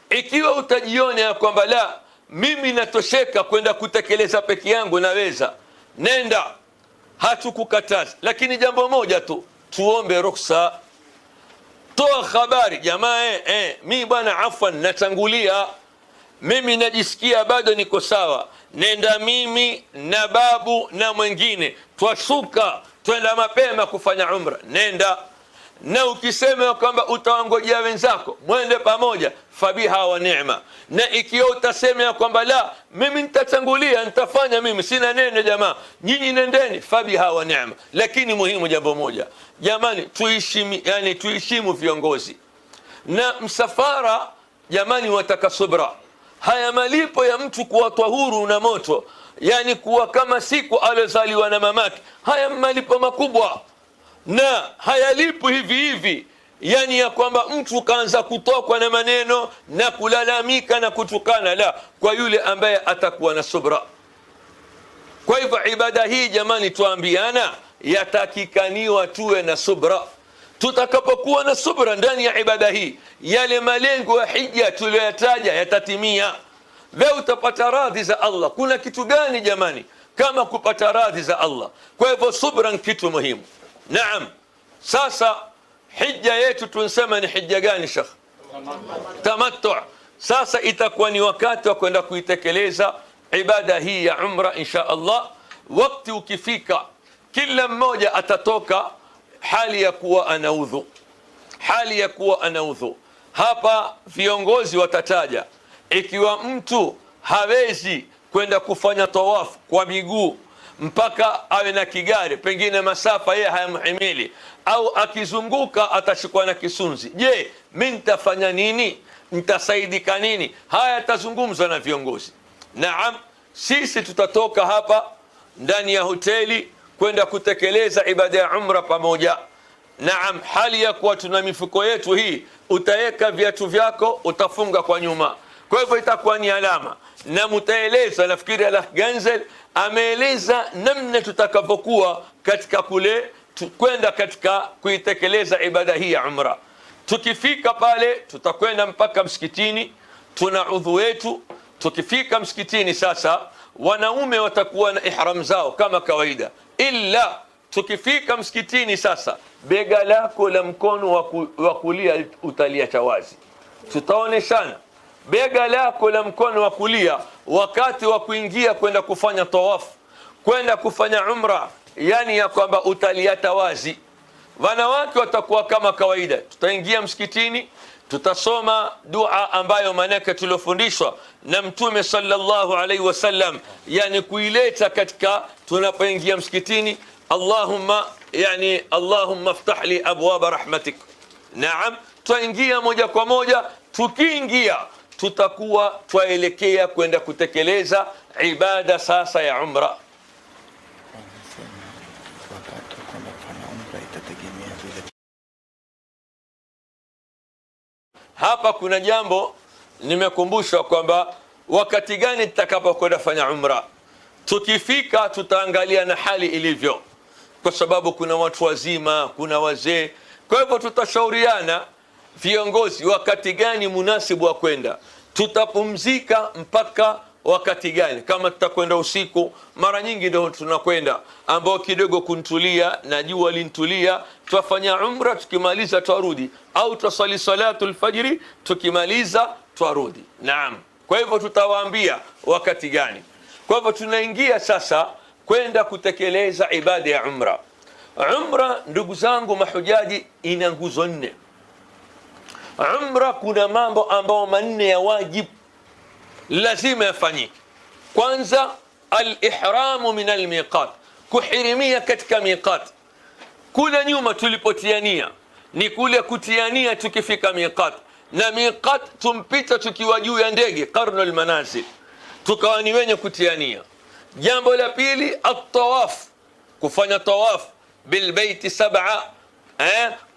[SPEAKER 1] Ikiwa utajiona ya kwamba la, mimi natosheka kwenda kutekeleza peke yangu, naweza nenda, hatukukataza. Lakini jambo moja tu, tuombe ruhusa, toa habari, jamaa mimi bwana afwan natangulia, mimi najisikia bado niko sawa, nenda mimi na babu na mwingine, twashuka twenda mapema kufanya umra, nenda. Na ukisema kwamba utawangojea wenzako mwende pamoja, fabiha wa neema. Na ikiwa utasema kwamba la, mimi nitatangulia, nitafanya mimi, sina neno jamaa, nyinyi nendeni, fabiha wa neema. Lakini muhimu jambo moja jamani, tuheshimu viongozi na msafara. Jamani, wataka subra. Haya malipo ya mtu kuwa tahuru na moto, yani kuwa kama siku alozaliwa na mamake, haya malipo makubwa, na hayalipo hivi hivi, yani ya kwamba mtu kaanza kutokwa na maneno na kulalamika na kutukana, la, kwa yule ambaye atakuwa na subra. Kwa hivyo ibada hii jamani, tuambiana yatakikaniwa tuwe na subra. Tutakapokuwa na subra ndani ya ibada hii, yale malengo ya hija tuliyoyataja yatatimia. Wewe utapata radhi za Allah. Kuna kitu gani jamani kama kupata radhi za Allah? Kwa hivyo subra ni kitu muhimu. Naam. Sasa hija yetu tunasema ni hija gani Sheikh? Tamattu. Sasa itakuwa ni wakati wa kwenda kuitekeleza ibada hii ya umra insha Allah. Wakati ukifika, kila mmoja atatoka hali ya kuwa anaudhu. Hapa viongozi watataja, ikiwa mtu hawezi kwenda kufanya tawafu kwa miguu mpaka awe na kigari, pengine masafa yeye hayamhimili, au akizunguka atashikwa na kisunzi, je, mimi nitafanya nini? Nitasaidika nini? Haya yatazungumzwa na viongozi. Naam, sisi tutatoka hapa ndani ya hoteli kwenda kutekeleza ibada ya umra pamoja. Naam, hali ya kuwa tuna mifuko yetu hii, utaweka viatu vyako, utafunga kwa nyuma. Kwa hivyo itakuwa ni alama, na mtaeleza, nafikiri Al-Akh Ganzel ameeleza namna tutakavyokuwa katika kule kwenda katika kuitekeleza ibada hii ya umra. Tukifika pale tutakwenda mpaka msikitini, tuna udhu wetu. Tukifika msikitini sasa, wanaume watakuwa na ihram zao kama kawaida, ila tukifika msikitini sasa, bega lako la mkono wa kulia utaliacha wazi. Tutaoneshana bega lako la mkono wa kulia wakati wa kuingia kwenda kufanya tawafu, kwenda kufanya umra, yani ya kwamba utaliata wazi. Wanawake watakuwa kama kawaida. Tutaingia msikitini, tutasoma dua ambayo manake tuliofundishwa na Mtume sallallahu alaihi wasallam, yani kuileta katika tunapoingia msikitini. Allahumma iftah li abwaba rahmatik. Naam, tutaingia moja kwa moja. Tukiingia tutakuwa twaelekea kwenda kutekeleza ibada sasa ya umra. Hapa kuna jambo nimekumbushwa kwamba wakati gani tutakapokwenda fanya umra. Tukifika tutaangalia na hali ilivyo, kwa sababu kuna watu wazima, kuna wazee. Kwa hivyo tutashauriana viongozi wakati gani munasibu wa kwenda. Tutapumzika mpaka wakati gani? Kama tutakwenda usiku, mara nyingi ndio tunakwenda ambao kidogo kuntulia na jua lintulia, tutafanya umra, tukimaliza twarudi, au tutasali salatul fajri, tukimaliza twarudi. Naam, kwa hivyo tutawaambia wakati gani. Kwa hivyo tunaingia sasa kwenda kutekeleza ibada ya umra. Umra, ndugu zangu mahujaji, ina nguzo 4. Umra kuna mambo ambayo manne ya wajibu lazima yafanyike. Kwanza, al-ihramu min al-miqat, kuhirimia katika miqat. Kule nyuma tulipotiania ni kule kutiania tukifika miqat, na miqat tumpita tukiwa juu ya ndege qarnul manazil, tukawa ni wenye kutiania. Jambo la pili, at-tawaf, kufanya tawaf bil baiti 7,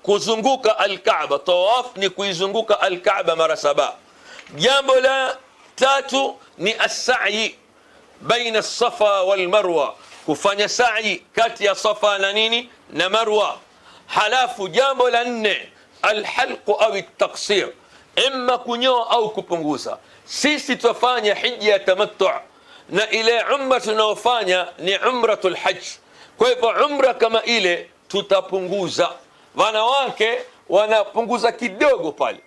[SPEAKER 1] kuzunguka al-Kaaba. Tawaf ni kuizunguka al-Kaaba mara 7. Jambo la tatu ni as-sa'i baina as-Safa wal Marwa, kufanya sa'i kati ya Safa na nini na Marwa. Halafu jambo la 4, al-halq au at-taqsir, imma kunyoa au kupunguza. Sisi tufanya hija ya tamattu, na ile umra tunaofanya ni umratul hajj. Kwa hivyo umra kama ile tutapunguza. Wanawake wanapunguza kidogo pale.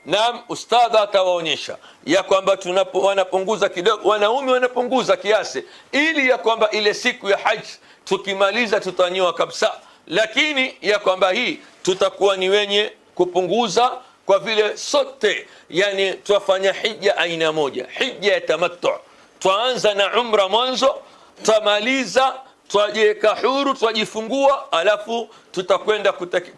[SPEAKER 1] Naam, ustadha atawaonyesha ya kwamba wanapunguza kidogo, wanaume wanapunguza kiasi, ili ya kwamba ile siku ya hajj tukimaliza tutanyoa kabisa. Lakini ya kwamba hii tutakuwa ni wenye kupunguza, kwa vile sote yani tuwafanya hija aina moja, hija ya tamattu. Tuanza na umra mwanzo, tutamaliza twajiweka huru, twajifungua, alafu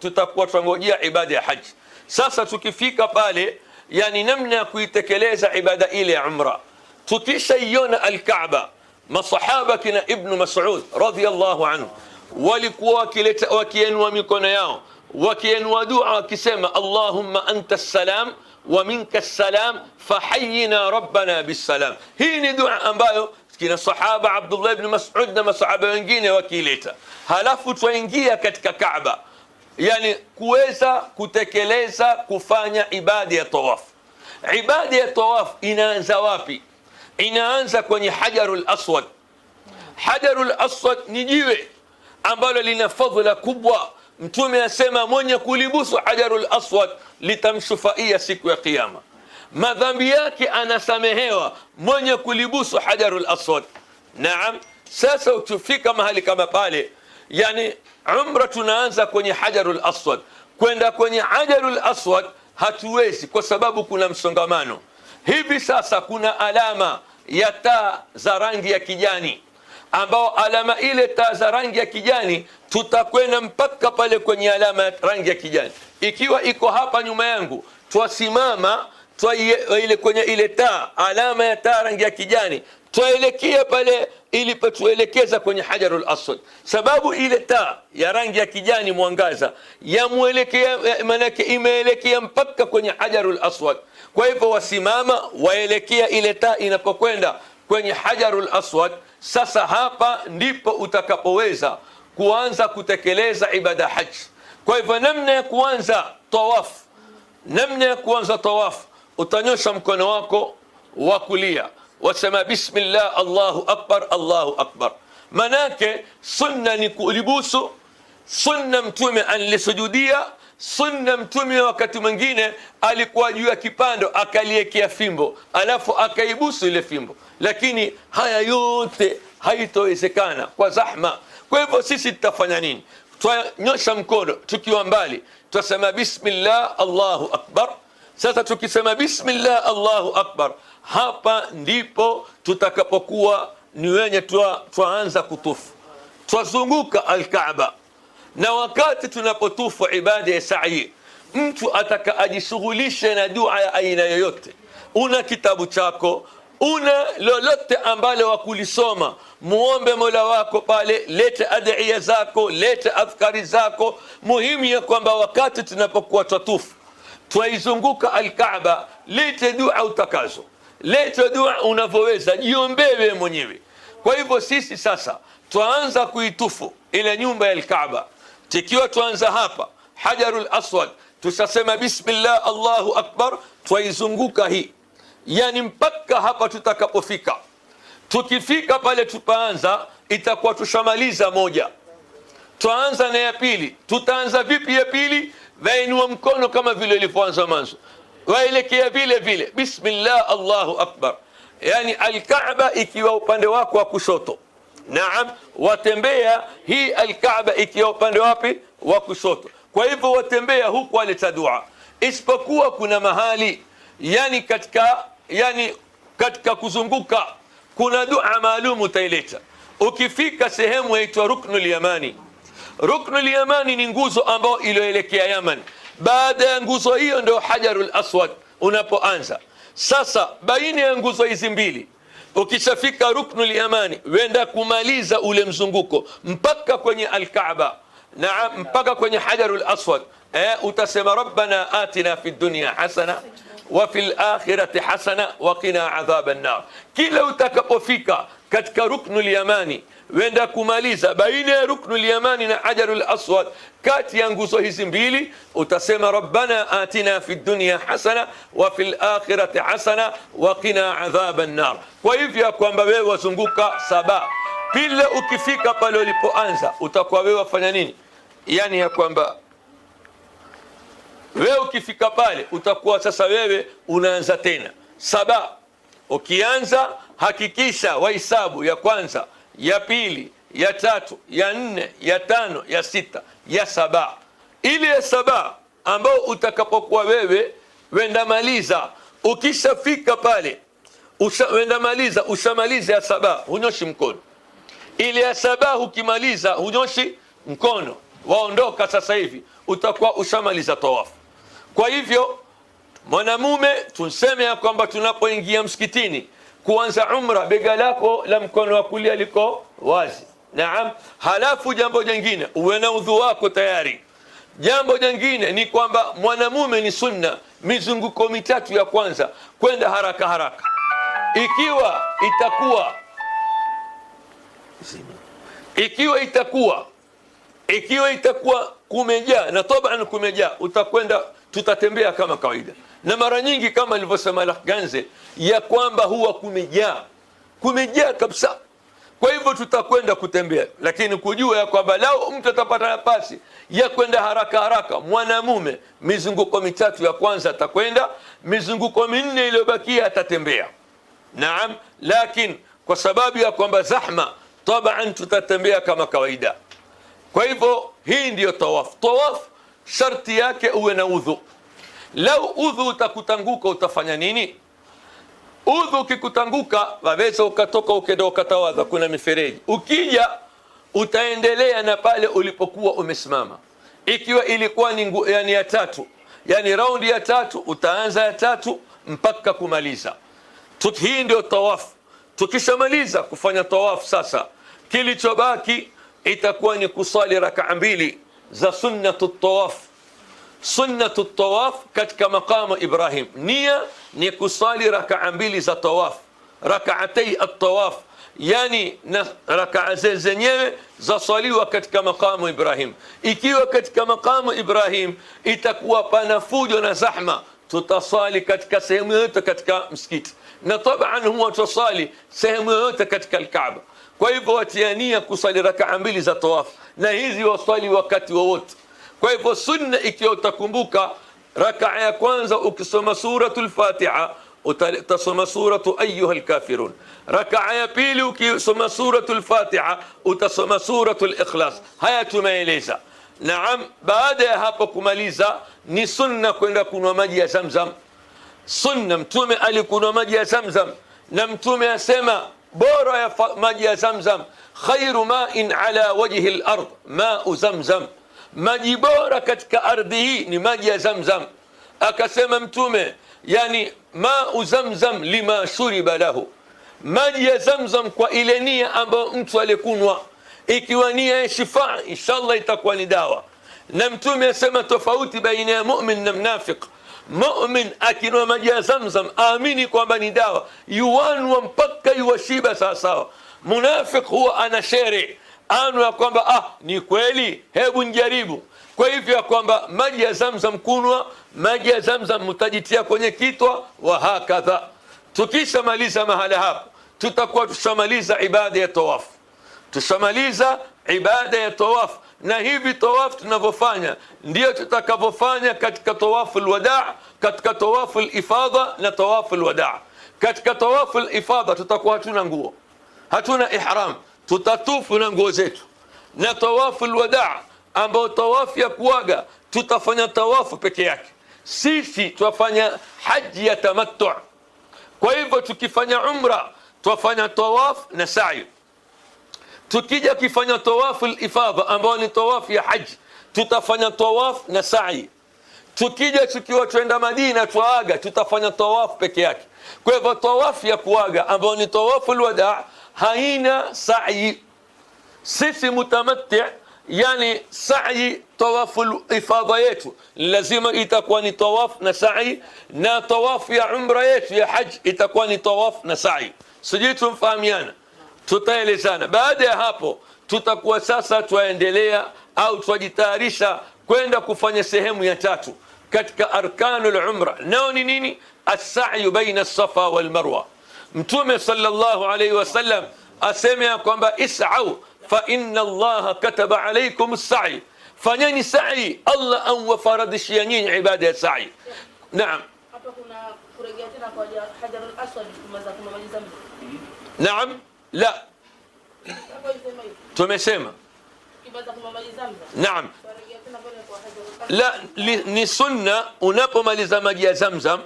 [SPEAKER 1] tutakuwa twangojea ibada ya haji. Sasa tukifika pale, yani namna ya kuitekeleza ibada ile ya umra, tukishaiona al-Kaaba, masahaba kina Ibn Mas'ud radhiyallahu anhu walikuwa wakiinua mikono yao, wakiinua dua, wakisema Allahumma anta as-salam wa minka as-salam fahayyina rabbana bis-salam. Hii ni dua ambayo kina sahaba Abdullah ibn Mas'ud na masahaba wengine wakileta. Halafu twaingia katika Kaaba, yani kuweza kutekeleza kufanya ibada ya tawaf. Ibada ya tawaf inaanza wapi? Inaanza kwenye Hajarul Aswad. Hajarul Aswad ni jiwe ambalo lina fadhila kubwa Mtume asema mwenye kulibusu hajarul aswad litamshufaia siku ya Kiyama, madhambi yake anasamehewa mwenye kulibusu hajarul aswad. Naam. Sasa utufika mahali kama pale, yani umra tunaanza kwenye hajarul aswad, kwenda kwenye hajarul aswad hatuwezi kwa sababu kuna msongamano. Hivi sasa kuna alama ya taa za rangi ya kijani, ambao alama ile taa za rangi ya kijani tutakwenda mpaka pale kwenye alama ya rangi ya kijani. Ikiwa iko hapa nyuma yangu, twasimama ile kwenye ile taa, alama ya taa rangi ya kijani, twaelekea pale ili patuelekeza kwenye hajarul aswad, sababu ile taa ya rangi ya kijani mwangaza yamuelekea, manake imeelekea mpaka kwenye hajarul aswad. Kwa hivyo wasimama waelekea ile taa inapokwenda kwenye hajarul aswad. Sasa hapa ndipo utakapoweza kuanza kutekeleza ibada haji. Kwa hivyo namna ya kuanza tawaf, utanyosha mkono wako wa kulia wasema bismillah Allahu akbar, Allahu akbar. Manake sunna ni kulibusu, sunna mtume alisujudia, sunna mtume wakati mwingine alikuwa juu ya kipando akaliekea fimbo alafu akaibusu ile fimbo, lakini haya yote haitowezekana kwa zahma. Kwa hivyo sisi tutafanya nini? Twanyosha mkono tukiwa mbali, twasema bismillah Allahu akbar. Sasa tukisema bismillah Allahu akbar, hapa ndipo tutakapokuwa ni wenye twaanza kutufu, twazunguka Al-Kaaba. Na wakati tunapotufu ibada ya sa'i, mtu ataka ajishughulishe na dua ya aina yoyote. Una kitabu chako, una lolote ambalo wakulisoma, muombe Mola wako pale, lete adhiya zako, lete adhkari zako. Muhimu ya kwamba wakati tunapokuwa twatufu, twaizunguka Al-Kaaba, lete dua utakazo, lete dua unavyoweza, jiombewe mwenyewe. Kwa hivyo sisi sasa twaanza kuitufu ile nyumba ya Al-Kaaba. Tikiwa tuanza hapa hajarul aswad, tutasema bismillah Allahu akbar, twaizunguka hii, yani mpaka hapa tutakapofika. Tukifika pale tupaanza, itakuwa tushamaliza moja, tuanza na ya pili. Tutaanza vipi ya pili? Wainua mkono kama vile ilivyoanza mwanzo, waelekea vile vile bismillah Allahu akbar, yani Al-Kaaba ikiwa upande wako wa kushoto. Naam, watembea hii Al-Kaaba ikiwa upande wapi? Wa kushoto. Kwa hivyo watembea huku waleta dua, isipokuwa kuna mahali yani katika kuzunguka kuna dua maalum utaileta. Ukifika sehemu yaitwa Ruknul Yamani. Ruknul Yamani ni nguzo ambayo iliyoelekea Yaman. Baada ya nguzo hiyo ndio hajarul aswad unapoanza. Sasa baina ya nguzo hizi mbili, ukishafika Ruknul Yamani, wenda kumaliza ule mzunguko mpaka kwenye Al-Kaaba, na mpaka kwenye hajarul aswad, utasema rabbana atina fid dunya hasana wa fil akhirati hasana wa qina adhaban nar. Kila utakapofika katika Ruknul Yamani, wenda kumaliza baina ya Ruknul Yamani na hajarul aswad, kati ya nguzo hizi mbili, utasema rabbana atina fid dunya hasana wa fil akhirati hasana wa qina adhaban nar. Kwa hivyo kwamba wewe wazunguka saba. Pila ukifika pale ulipoanza, utakuwa wewe wafanya nini? Yani ya kwamba wewe ukifika pale utakuwa sasa wewe unaanza tena saba. Ukianza hakikisha wahesabu ya kwanza, ya pili, ya tatu, ya nne, ya tano, ya sita, ya saba. Ile ya saba ambao utakapokuwa wewe wenda maliza, ukishafika pale wenda maliza, ushamaliza ya saba, hunyoshi mkono. Ile ya saba ukimaliza hunyoshi mkono, waondoka sasa hivi, utakuwa ushamaliza tawafu. Kwa hivyo mwanamume tuseme ya kwamba tunapoingia msikitini kuanza umra, bega lako la mkono wa kulia liko wazi. Naam. Halafu jambo jingine, uwe na udhu wako tayari. Jambo jingine ni kwamba mwanamume ni sunna mizunguko mitatu ya kwanza kwenda haraka haraka. Ikiwa itakuwa kumejaa, na taban kumejaa, utakwenda, tutatembea kama kawaida. Na mara nyingi kama nilivyosema Ganze ya kwamba huwa kumejaa kabisa. Kwa hivyo tutakwenda kutembea, lakini kujua ya kwamba lao mtu atapata nafasi ya kwenda haraka haraka, mwanamume mizunguko mitatu ya kwanza atakwenda, mizunguko minne iliyobakia atatembea. Naam, lakini kwa sababu ya kwamba zahma, taban tutatembea kama kawaida. Kwa hivyo hii ndiyo tawaf. Tawaf sharti yake uwe na udhu. Lau udhu utakutanguka utafanya nini? Udhu ukikutanguka waweza ukatoka ukenda ukatawadha, kuna mifereji. Ukija utaendelea na pale ulipokuwa umesimama. Ikiwa ilikuwa ni yani ya tatu, yani raundi ya tatu, utaanza ya tatu mpaka kumaliza. Hii ndio tawaf. Tukishamaliza kufanya tawaf, sasa kilichobaki itakuwa ni kusali rakaa mbili za sunnatu tawaf. Sunnatu tawaf katika maqamu Ibrahim, nia ni kusali rakaa mbili za tawaf, rakaatai at-tawaf, yani na rakaa zenyewe zasaliwa katika maqamu Ibrahim. Ikiwa katika maqamu Ibrahim itakuwa pana fujo na zahma, tutasali katika sehemu yote katika msikiti, na taban huwa tusali sehemu yote katika al-Kaaba. Kwa hivyo watiania kusali rakaa mbili za tawaf, na hizi wasali wakati wowote. Kwa hivyo sunna, ikiwa utakumbuka, rakaa ya kwanza ukisoma suratul Fatiha utasoma suratu ayyuhal kafirun. Rakaa ya pili ukisoma suratul Fatiha utasoma suratul Ikhlas. Haya tumeeleza. Naam, baada ya hapo kumaliza ni sunna kwenda kunwa maji ya Zamzam. Sunna, mtume alikunywa maji ya Zamzam, na mtume asema bora ya maji ya Zamzam, khairu ma'in ala wajhi al-ard ma'u Zamzam, maji bora katika ardhi hii ni maji ya Zamzam. Akasema mtume, yani ma'u Zamzam lima shuriba lahu, maji ya Zamzam kwa ile nia ambayo mtu alikunwa. Ikiwa nia ya shifa, inshallah itakuwa ni dawa. Na mtume asema tofauti baina ya mu'min na mnafiq. Mu'min akinwa maji ya Zamzam amini kwamba ni dawa, yuwanwa mpaka yuwashiba sawasawa. Munafiq huwa ana shere, anwa kwamba ni kweli, hebu njaribu. Kwa hivyo ya kwamba maji ya Zamzam kunwa, maji ya Zamzam mutajitia kwenye kitwa, wa hakadha. Tukishamaliza mahala hapo, tutakuwa tushamaliza ibada ya tawaf. Tushamaliza ibada ya tawaf, na hivi tawaf tunavyofanya ndio tutakavyofanya katika tawaful wadaa, katika tawaful ifadha na tawaful wadaa. Katika tawaful ifadha tutakuwa hatuna nguo, hatuna ihram, tutatufu na nguo zetu. Na tawaful wadaa ambao tawafu ya kuaga, tutafanya tawafu peke yake. Sisi tutafanya haji ya tamattu. Kwa hivyo tukifanya umra tutafanya tawaf na sa'i. Tukija kifanya tawafu ifadha ambao ni tawafu ya haji, tutafanya tawaf na sa'i. Tukija tukiwa twenda Madina tuaga, tutafanya tawafu peke yake. Kwa hivyo tawafu ya kuaga ambao ni tawafu alwadaa haina sa'i. Sisi mutamatti, yani sa'i tawafu ifadha yetu lazima itakuwa ni tawaf na sa'i, na tawafu ya umra yetu ya haji itakuwa ni tawaf na sa'i. Sijui tumfahamiana? Tutaelezana. Baada ya hapo tutakuwa sasa tuendelea au twajitayarisha kwenda kufanya sehemu ya tatu katika arkanul umra. Nao ni nini? As-sa'yu baina as-safa wal marwa. Mtume sallallahu alayhi wasallam asema kwamba is'au fa inna Allaha kataba alaykum as-sa'i, fanyeni sa'i, Allah anwafaradishia nyinyi ibada ya sa'i. Naam,
[SPEAKER 2] hapa kuna kurejea tena kwa Hajarul Aswad kumaliza kumaliza.
[SPEAKER 1] Naam, la tumesema naam, la ni sunna unapomaliza maji ya Zamzam.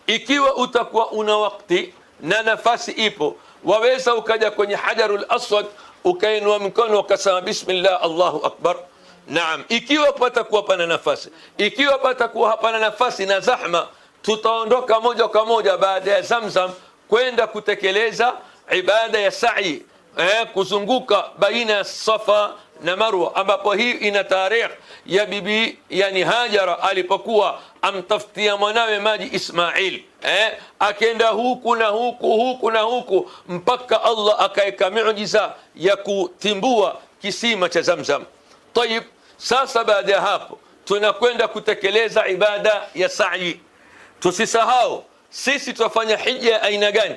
[SPEAKER 1] Ikiwa utakuwa una wakati na nafasi ipo, waweza ukaja kwenye Hajarul Aswad ukainua mkono ukasema bismillah Allahu akbar. Naam, ikiwa patakuwa pana nafasi. Ikiwa patakuwa hapana nafasi na zahma, tutaondoka moja kwa moja baada ya Zamzam kwenda kutekeleza ibada ya sa'i, kuzunguka baina ya Safa na Marwa, ambapo hii ina tarehe ya bibi yani Hajara alipokuwa amtafutia mwanawe maji Ismail, akaenda huku na huku huku na huku mpaka Allah akaeka miujiza ya kutimbua kisima cha Zamzam. Tayib, sasa baada ya hapo tunakwenda kutekeleza ibada ya sa'i. Tusisahau sisi tutafanya hija aina gani?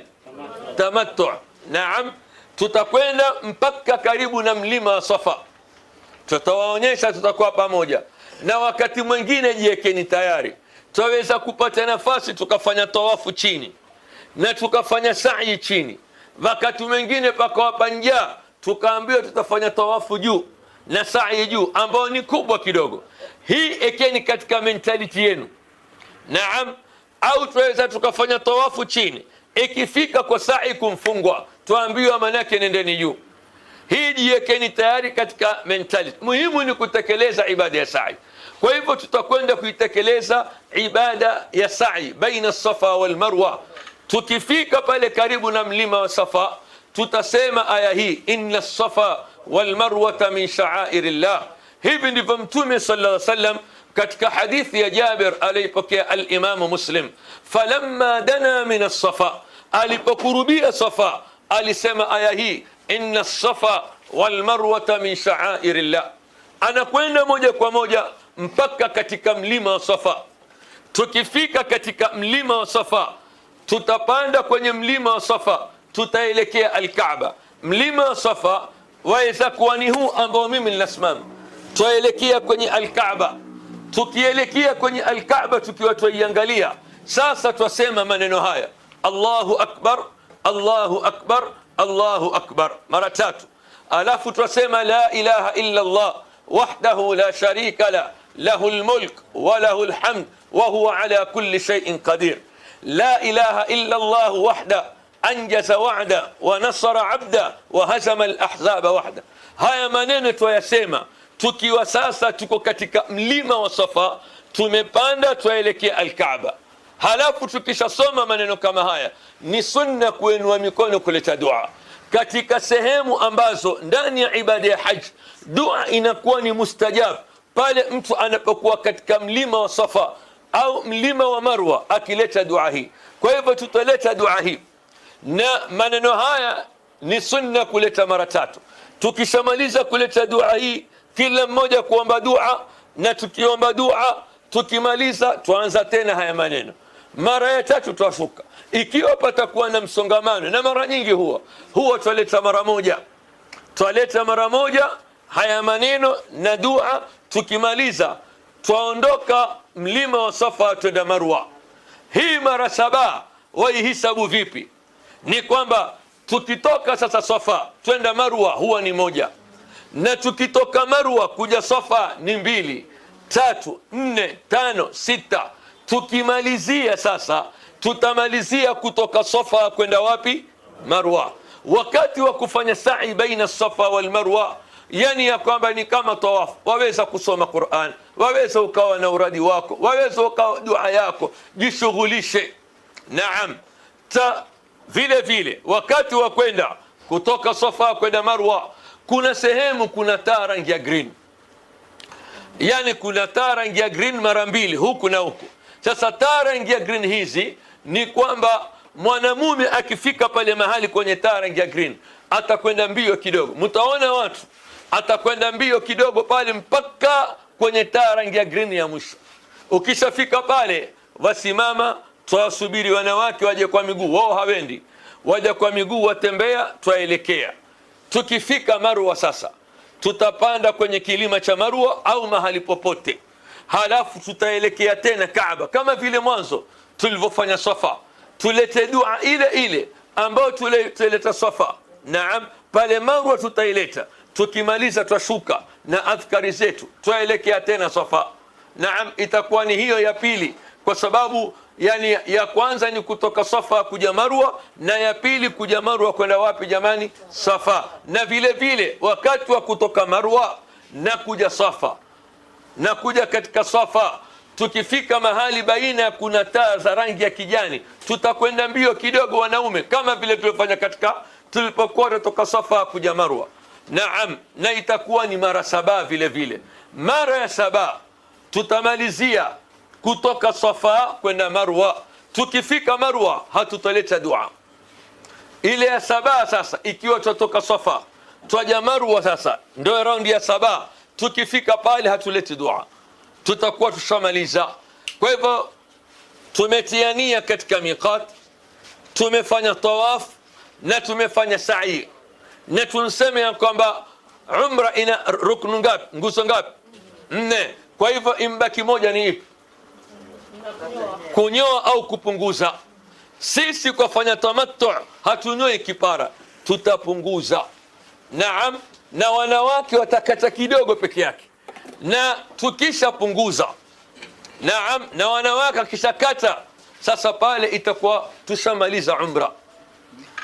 [SPEAKER 1] Tamattu. Naam, tutakwenda mpaka karibu na mlima wa Safa. Tutawaonyesha, tutakuwa pamoja. Na wakati mwingine jiekeni tayari, tutaweza kupata nafasi tukafanya tawafu chini na tukafanya sa'i chini. Wakati mwingine pakawa njaa, tukaambiwa tutafanya tawafu juu na sa'i juu, ambao ni kubwa kidogo. Hii ekeni katika mentality yenu. Naam. Au tuweza tukafanya tawafu chini, ikifika kwa sa'i kumfungwa, tuambiwa manake nendeni juu. Hii jiekeni tayari katika mentality. Muhimu ni kutekeleza ibada ya sa'i. Kwa hivyo tutakwenda kuitekeleza ibada ya sa'i baina Safa wal Marwa. Tukifika pale karibu na mlima wa Safa, tutasema aya hii, inna Safa wal Marwa min sha'airillah. Hivi ndivyo Mtume sallallahu alaihi wasallam katika hadithi ya Jabir alipokea al-Imam Muslim, falamma dana min as-Safa, alipokurubia Safa alisema aya hii, inna as-Safa wal Marwa min sha'airillah. Anakwenda moja kwa moja mpaka katika mlima wa Safa. Tukifika katika mlima wa Safa, tutapanda kwenye mlima wa Safa, tutaelekea al-Kaaba. Mlima wa Safa waweza kuwa ni huu ambao mimi ninasimama, tuelekea kwenye al-Kaaba. Tukielekea kwenye al-Kaaba, tukiwa tuiangalia sasa, twasema maneno haya, Allahu akbar, Allahu akbar, Allahu akbar, mara 3. Alafu twasema la ilaha illa Allah wahdahu la sharika la, lahul mulk wa lahul hamd wa huwa ala kulli shay'in qadir. La ilaha illa Allah wahda anjaza wa'da wa nasara 'abda wa hazama al-ahzaba wahda. Haya maneno twayasema tukiwa sasa tuko katika mlima wa Safa, tumepanda tuelekea al-Kaaba. Halafu tukishasoma maneno kama haya, ni sunna kuinua mikono kuleta dua katika sehemu ambazo ndani ya ibada ya haji dua inakuwa ni mustajab, pale mtu anapokuwa katika mlima wa Safa au mlima wa Marwa akileta dua hii. Kwa hivyo tutaleta dua hii, na maneno haya ni sunna kuleta mara 3. Tukishamaliza kuleta dua hii, kila mmoja kuomba dua, na tukiomba dua tukimaliza tuanza tena haya maneno. Mara ya 3 tutashuka. Ikiwa patakuwa na msongamano, na mara nyingi huwa tualeta mara moja, tualeta mara moja haya maneno na dua. Tukimaliza tuondoka mlima wa Safa twenda Marwa. Hii mara 7 waihisabu vipi? Ni kwamba tukitoka sasa Safa twenda Marwa huwa ni 1, na tukitoka Marwa kuja Safa ni 2, 3, 4, 5, 6. Tukimalizia sasa, tutamalizia kutoka Safa kwenda wapi? Marwa. Wakati wa kufanya sa'i baina Safa wal Marwa, yani ya kwamba ni kama tawaf. Waweza kusoma Qur'an, waweza ukawa na uradi wako, waweza ukawa dua yako, jishughulishe. Naam. Vile vile wakati wa kwenda kutoka Safa kwenda Marwa, kuna sehemu kuna taa rangi ya green, yani kuna taa rangi ya green mara 2 huku na huku. Sasa taa rangi ya green hizi ni kwamba mwanamume akifika pale mahali kwenye taa rangi ya green atakwenda mbio kidogo. Mtaona watu atakwenda mbio kidogo pale mpaka kwenye taa rangi ya green ya mwisho. Ukishafika pale wasimama, tuwasubiri wanawake waje kwa miguu. Wao hawendi, waje kwa miguu, watembea, twaelekea. Tukifika Marwa sasa, tutapanda kwenye kilima cha Marwa au mahali popote. Halafu tutaelekea tena Kaaba kama vile mwanzo tulivyofanya Safa. Tulete dua ile ile ambayo tuleta Safa. Naam, pale Marwa tutaileta. Tukimaliza twashuka na adhkari zetu, twaelekea tena Safa. Naam, itakuwa ni hiyo ya pili, kwa sababu yani ya kwanza ni kutoka Safa kuja Marwa, na ya pili kuja Marwa kwenda wapi jamani? Safa. Na vile vile wakati wa kutoka Marwa na kuja Safa, na kuja katika Safa, tukifika mahali baina kuna taa za rangi ya kijani, tutakwenda mbio kidogo wanaume, kama vile tulifanya katika tulipokuwa kutoka Safa kuja Marwa. Naam, na itakuwa ni mara 7 vile vile. Mara ya 7 tutamalizia kutoka Safa kwenda Marwa. Tukifika Marwa hatutaleta dua ile ya 7. Sasa ikiwa tutoka Safa twaja Marwa, sasa ndio raundi ya 7. Tukifika pale hatuleti dua, tutakuwa tushamaliza. Kwa hivyo tumetiania katika miqat, tumefanya tawaf na tumefanya sa'i. na tunasema ya kwamba umra ina ruknu ngapi, nguzo ngapi? 4. Kwa hivyo imbaki moja ni ipi? Kunyoa au kupunguza. Sisi kwa fanya tamattu hatunyoi kipara, tutapunguza. Naam, na wanawake watakata kidogo peke yake, na tukisha punguza, naam, na wanawake kishakata, sasa pale itakuwa tushamaliza umra.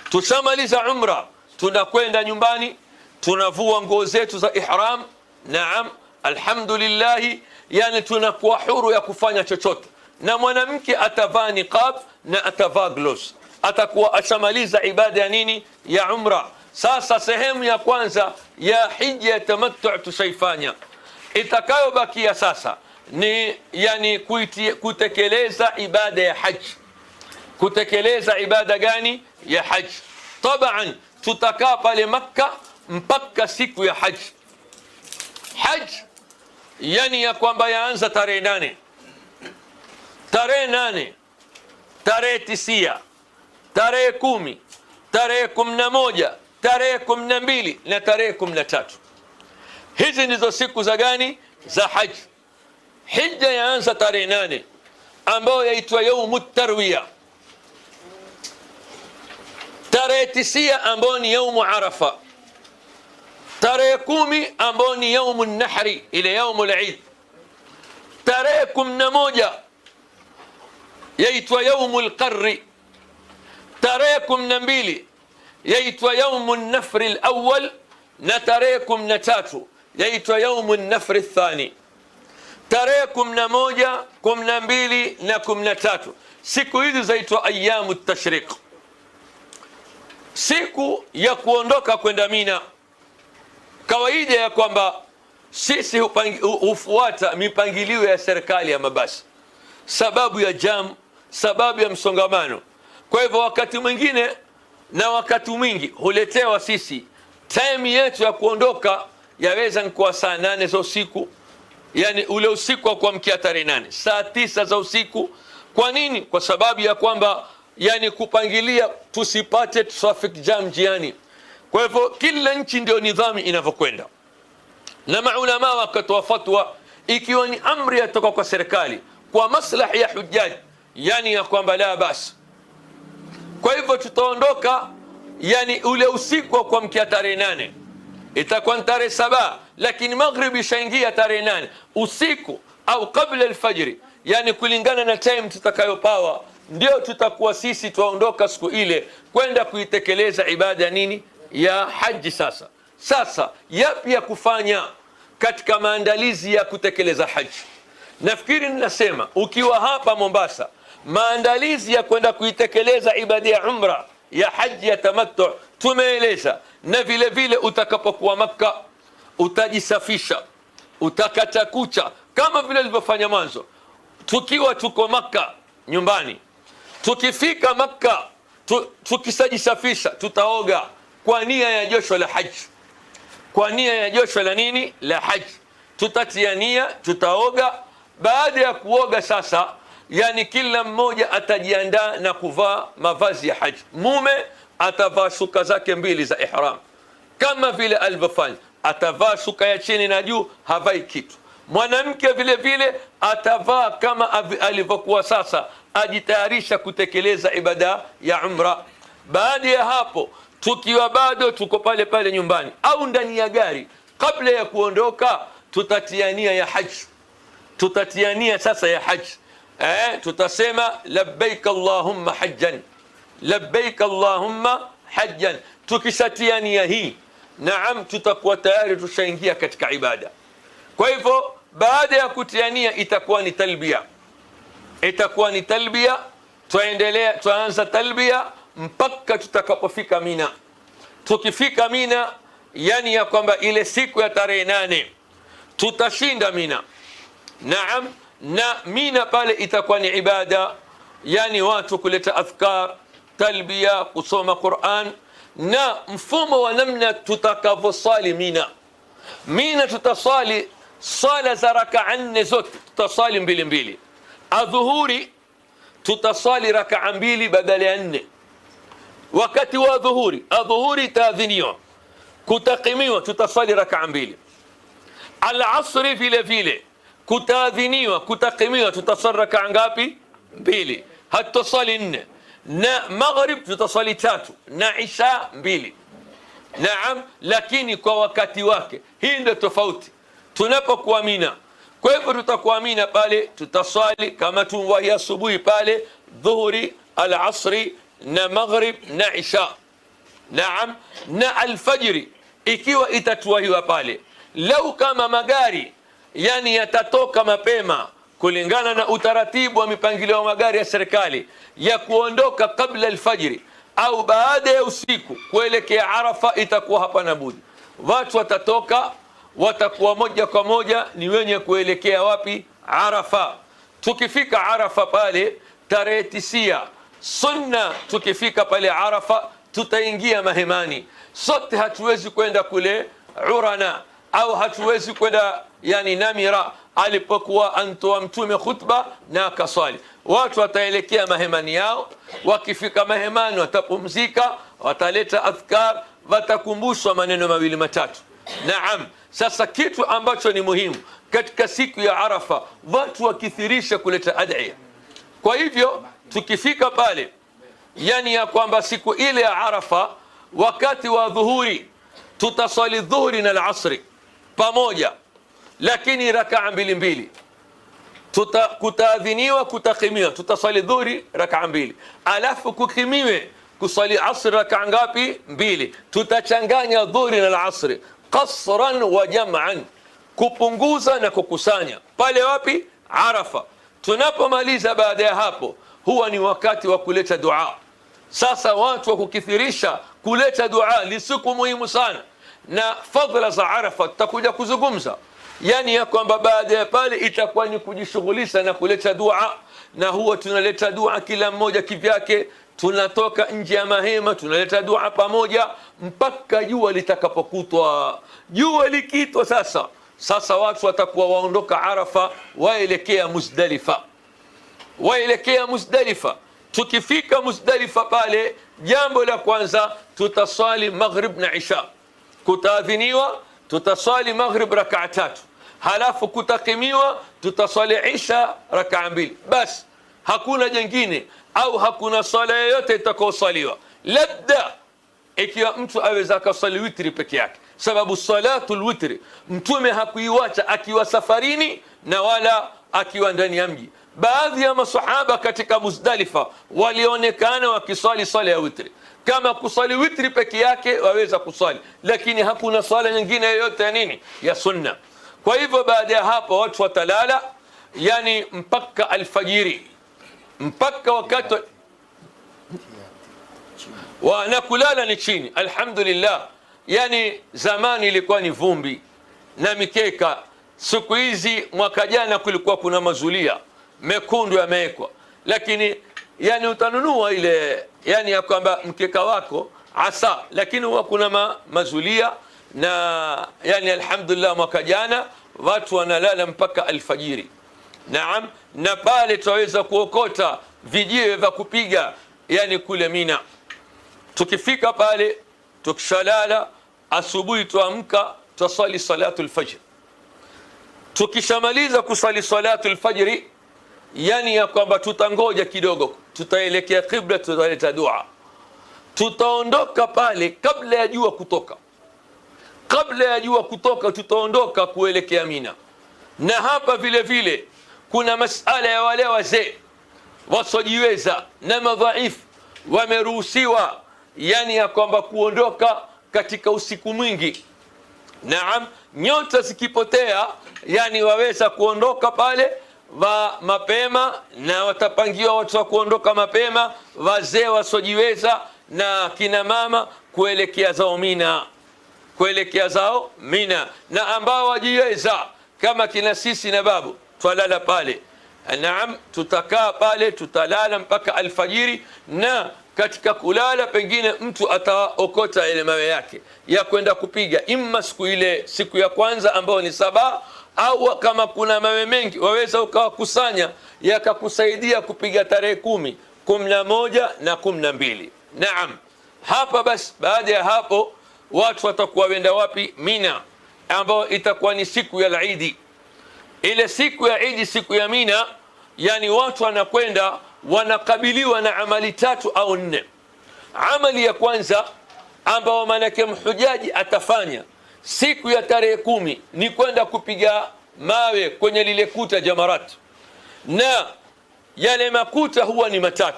[SPEAKER 1] Tushamaliza umra, tunakwenda nyumbani, tunavua nguo zetu za ihram. Naam, alhamdulillah, yani tunakuwa huru ya kufanya chochote, na mwanamke atavaa niqab na atavaa gloves, atakuwa ashamaliza ibada ya nini? Ya umra. Sasa sehemu ya kwanza ya hija ya tamattu tushaifanya. Itakayobakia sasa ni yani kutekeleza ibada ya haji. Kutekeleza ibada gani? Ya haji. Taban tutakaa pale Makka mpaka siku ya haji. Haji yani ya kwamba yaanza tarehe 8, tarehe 8, tarehe 9, tarehe 10, tarehe 11, tarehe 12 na tarehe 13. Hizi ndizo siku za gani? Za haji. Hija yaanza tarehe 8 ambayo yaitwa yaumut tarwiya. Tarehe 9 ambayo ni yaumu Arafa. Tarehe 10 ambayo ni yaumu nahri, ile yaumu al-Eid. Tarehe 11 yaitwa yaumu al-Qarri. Tarehe 12 yaitwa yaumu an-Nafr al-Awwal, na tarehe 13 yaitwa yaumu an-Nafr ath-Thani. Tarehe 11, 12 na 13 siku hizi zaitwa ayamu at-tashriq, siku ya kuondoka kwenda Mina. Kawaida ya kwamba sisi hufuata mipangilio ya serikali ya mabasi, sababu ya jam, sababu ya msongamano. Kwa hivyo wakati mwingine na wakati mwingi huletewa sisi time yetu ya kuondoka, yaweza kuwa saa 8 za usiku, yani ule usiku wa kuamkia tarehe 8, saa 9 za usiku. Kwa nini? Kwa sababu ya kwamba yani kupangilia tusipate traffic jam njiani. Kwa hivyo kila nchi ndio nidhamu inavyokwenda, na maulama wakatoa fatwa, ikiwa ni amri yatoka kwa serikali kwa maslahi ya hujaji, yani ya kwamba la basi. Kwa hivyo tutaondoka yani ule usiku wa kuamkia tarehe 8, itakuwa tarehe 7, lakini maghribi ishaingia tarehe 8 usiku au kabla alfajiri, yani kulingana na time tutakayopawa, ndio tutakuwa sisi tuondoka siku ile kwenda kuitekeleza ibada nini? Ya haji. Sasa yapi ya kufanya katika maandalizi ya kutekeleza haji? Nafikiri ninasema ukiwa hapa Mombasa, maandalizi ya kwenda kuitekeleza ibada ya umra ya haji ya tamattu tumeeleza, na vile vile utakapokuwa Makka utajisafisha, utakata kucha kama vile nilivyofanya mwanzo. Tukiwa tuko Makka nyumbani, tukifika Makka tukisajisafisha, tutaoga kwa nia ya josho la haji. Kwa nia ya josho la nini? La haji. Tutatia nia, tutaoga. Baada ya kuoga sasa, yani kila mmoja atajiandaa na kuvaa mavazi ya haji. Mume atavaa shuka zake 2 za ihram kama vile alivyofanya, atavaa shuka ya chini na juu, havai kitu. Mwanamke vile vile atavaa kama alivyokuwa sasa, ajitayarisha kutekeleza ibada ya umra. Baada ya hapo, tukiwa bado tuko pale pale nyumbani au ndani ya gari, kabla ya kuondoka tutatia nia ya haji. Tutatia nia sasa ya haji. Tutasema labbaik allahumma hajjan, labbaik allahumma hajjan. Tukishatia nia hii, naam, tutakuwa tayari tushaingia katika ibada. Kwa hivyo baada ya kutia nia itakuwa ni talbia, itakuwa ni talbia. Tuendelea, tuanza talbia mpaka tutakapofika Mina. Tukifika Mina, yani ya kwamba ile siku ya tarehe 8 tutashinda Mina. Naam, na Mina pale itakuwa ni ibada, yani watu kuleta adhkar, talbia, kusoma Qur'an, na mfumo wa namna tutakavyosali Mina. Mina tutasali sala za rakaa 4 zote, tutasali 2 adhuhuri tutasali rakaa 2 badala ya 4. Wakati wa adhuhuri taadhiniwa, kutakimiwa tutaswali rakaa mbili. Al-asri vile vile kutaadhiniwa kutakimiwa tutaswali rakaa ngapi? Mbili. Hatuswali 4. Na maghrib tutaswali 3 na isha 2. Naam, lakini kwa wakati wake. Hii ndio tofauti tunapokuwa Mina. Kwa hivyo tutakuwa Mina pale tutaswali kama tuwahi asubuhi pale dhuhuri, al-asri na maghrib na isha. Naam, na alfajiri ikiwa itatuwahiwa pale. Lau kama magari yani yatatoka mapema kulingana na utaratibu wa mipangilio wa magari ya serikali ya kuondoka kabla alfajiri au baada ya usiku kuelekea Arafa, itakuwa hapana budi watu watatoka, watakuwa moja kwa moja ni wenye kuelekea wapi? Arafa. Tukifika Arafa pale tarehe 9 sunna, tukifika pale Arafa tutaingia mahemani. Sote hatuwezi kwenda kule Urana au hatuwezi kwenda yani Namira alipokuwa antoa mtume khutba na akaswali. Watu wataelekea mahemani yao. Wakifika mahemani watapumzika, wataleta adhkar, watakumbushwa maneno mawili matatu. Naam, sasa kitu ambacho ni muhimu katika siku ya Arafa, watu wakithirisha kuleta adhiya. Kwa hivyo tukifika pale yani ya kwamba siku ile ya Arafa wakati wa dhuhuri tutaswali dhuhuri na al-asri pamoja, lakini rakaa mbili mbili. Kutaadhiniwa kutakimiwa tutaswali dhuhuri rakaa mbili, alafu kukimiwe kuswali asri rakaa ngapi? Mbili. Tutachanganya dhuhuri na al-asri qasran wa jam'an, kupunguza na kukusanya pale wapi? Arafa. Tunapomaliza baada ya hapo huwa ni wakati wa kuleta dua. Sasa watu wa kukithirisha kuleta dua ni siku muhimu sana, na fadhila za Arafa tutakuja kuzungumza. Yani ya kwamba baada ya pale itakuwa ni kujishughulisha na kuleta dua, na huwa tunaleta dua kila mmoja kivyake. Tunatoka nje ya mahema tunaleta dua pamoja mpaka jua litakapokutwa. Jua likitwa sasa watu watakuwa waondoka Arafa waelekea Muzdalifa. Tukifika Muzdalifa pale, jambo la kwanza tutaswali maghrib na isha. Kutaadhiniwa tutaswali maghrib rakaa 3, halafu kutakimiwa tutaswali isha rakaa 2. Bas, hakuna jengine au hakuna swala yoyote itakayoswaliwa, labda ikiwa mtu aweza akaswali witri peke yake, sababu salatul witri mtume hakuiwacha akiwa safarini na wala akiwa ndani ya mji. Baadhi ya masahaba katika Muzdalifa walionekana wakiswali swala ya witri. Kama kuswali witri peke yake waweza kuswali, lakini hakuna swala nyingine yoyote ya nini, ya sunna. Kwa hivyo baada ya hapo watu watalala yani mpaka alfajiri, mpaka wakati na kulala ni chini. Alhamdulillah, yani zamani ilikuwa ni vumbi na mikeka. Siku hizi, mwaka jana kulikuwa kuna mazulia mekundu yamewekwa, lakini yani utanunua ile yani ya kwamba mkeka wako asa, lakini huwa kuna mazulia. Na yani alhamdulillah, mwaka jana watu wanalala mpaka alfajiri. Naam, na pale tutaweza kuokota vijiwe vya kupiga yani kule Mina. Tukifika pale tukishalala, asubuhi tuamka tusali salatul fajr. Tukishamaliza kusali salatul fajri, yani ya kwamba tutangoja kidogo, tutaelekea qibla, tutaleta dua, tutaondoka pale kabla ya jua kutoka. Kabla ya jua kutoka tutaondoka kuelekea Mina. Na hapa vile vile kuna masala ya wale wazee wasojiweza na madhaifu, wameruhusiwa yani ya kwamba kuondoka katika usiku mwingi. Naam, nyota zikipotea yani waweza kuondoka pale mapema, na watapangiwa watu wa kuondoka mapema, wazee wasojiweza na kina mama kuelekea zao Mina, na ambao wajiweza kama kina sisi na babu twalala pale. Naam, tutakaa pale tutalala mpaka alfajiri, na katika kulala pengine mtu ataokota ile mawe yake ya kwenda kupiga, imma siku ya kwanza ambayo ni saba, au kama kuna mawe mengi waweza ukawakusanya yakakusaidia kupiga tarehe 10, 11 na 12. Naam, hapa basi baada ya hapo watu watakuwa wenda wapi? Mina, ambao itakuwa ni siku ya Eid. Ile siku ya Eid, siku ya Mina, yani watu wanakwenda wanakabiliwa na amali 3 au 4. Amali ya kwanza ambao manake mhujaji atafanya siku ya tarehe 10 ni kwenda kupiga mawe kwenye lile kuta Jamarat, na yale makuta huwa ni 3.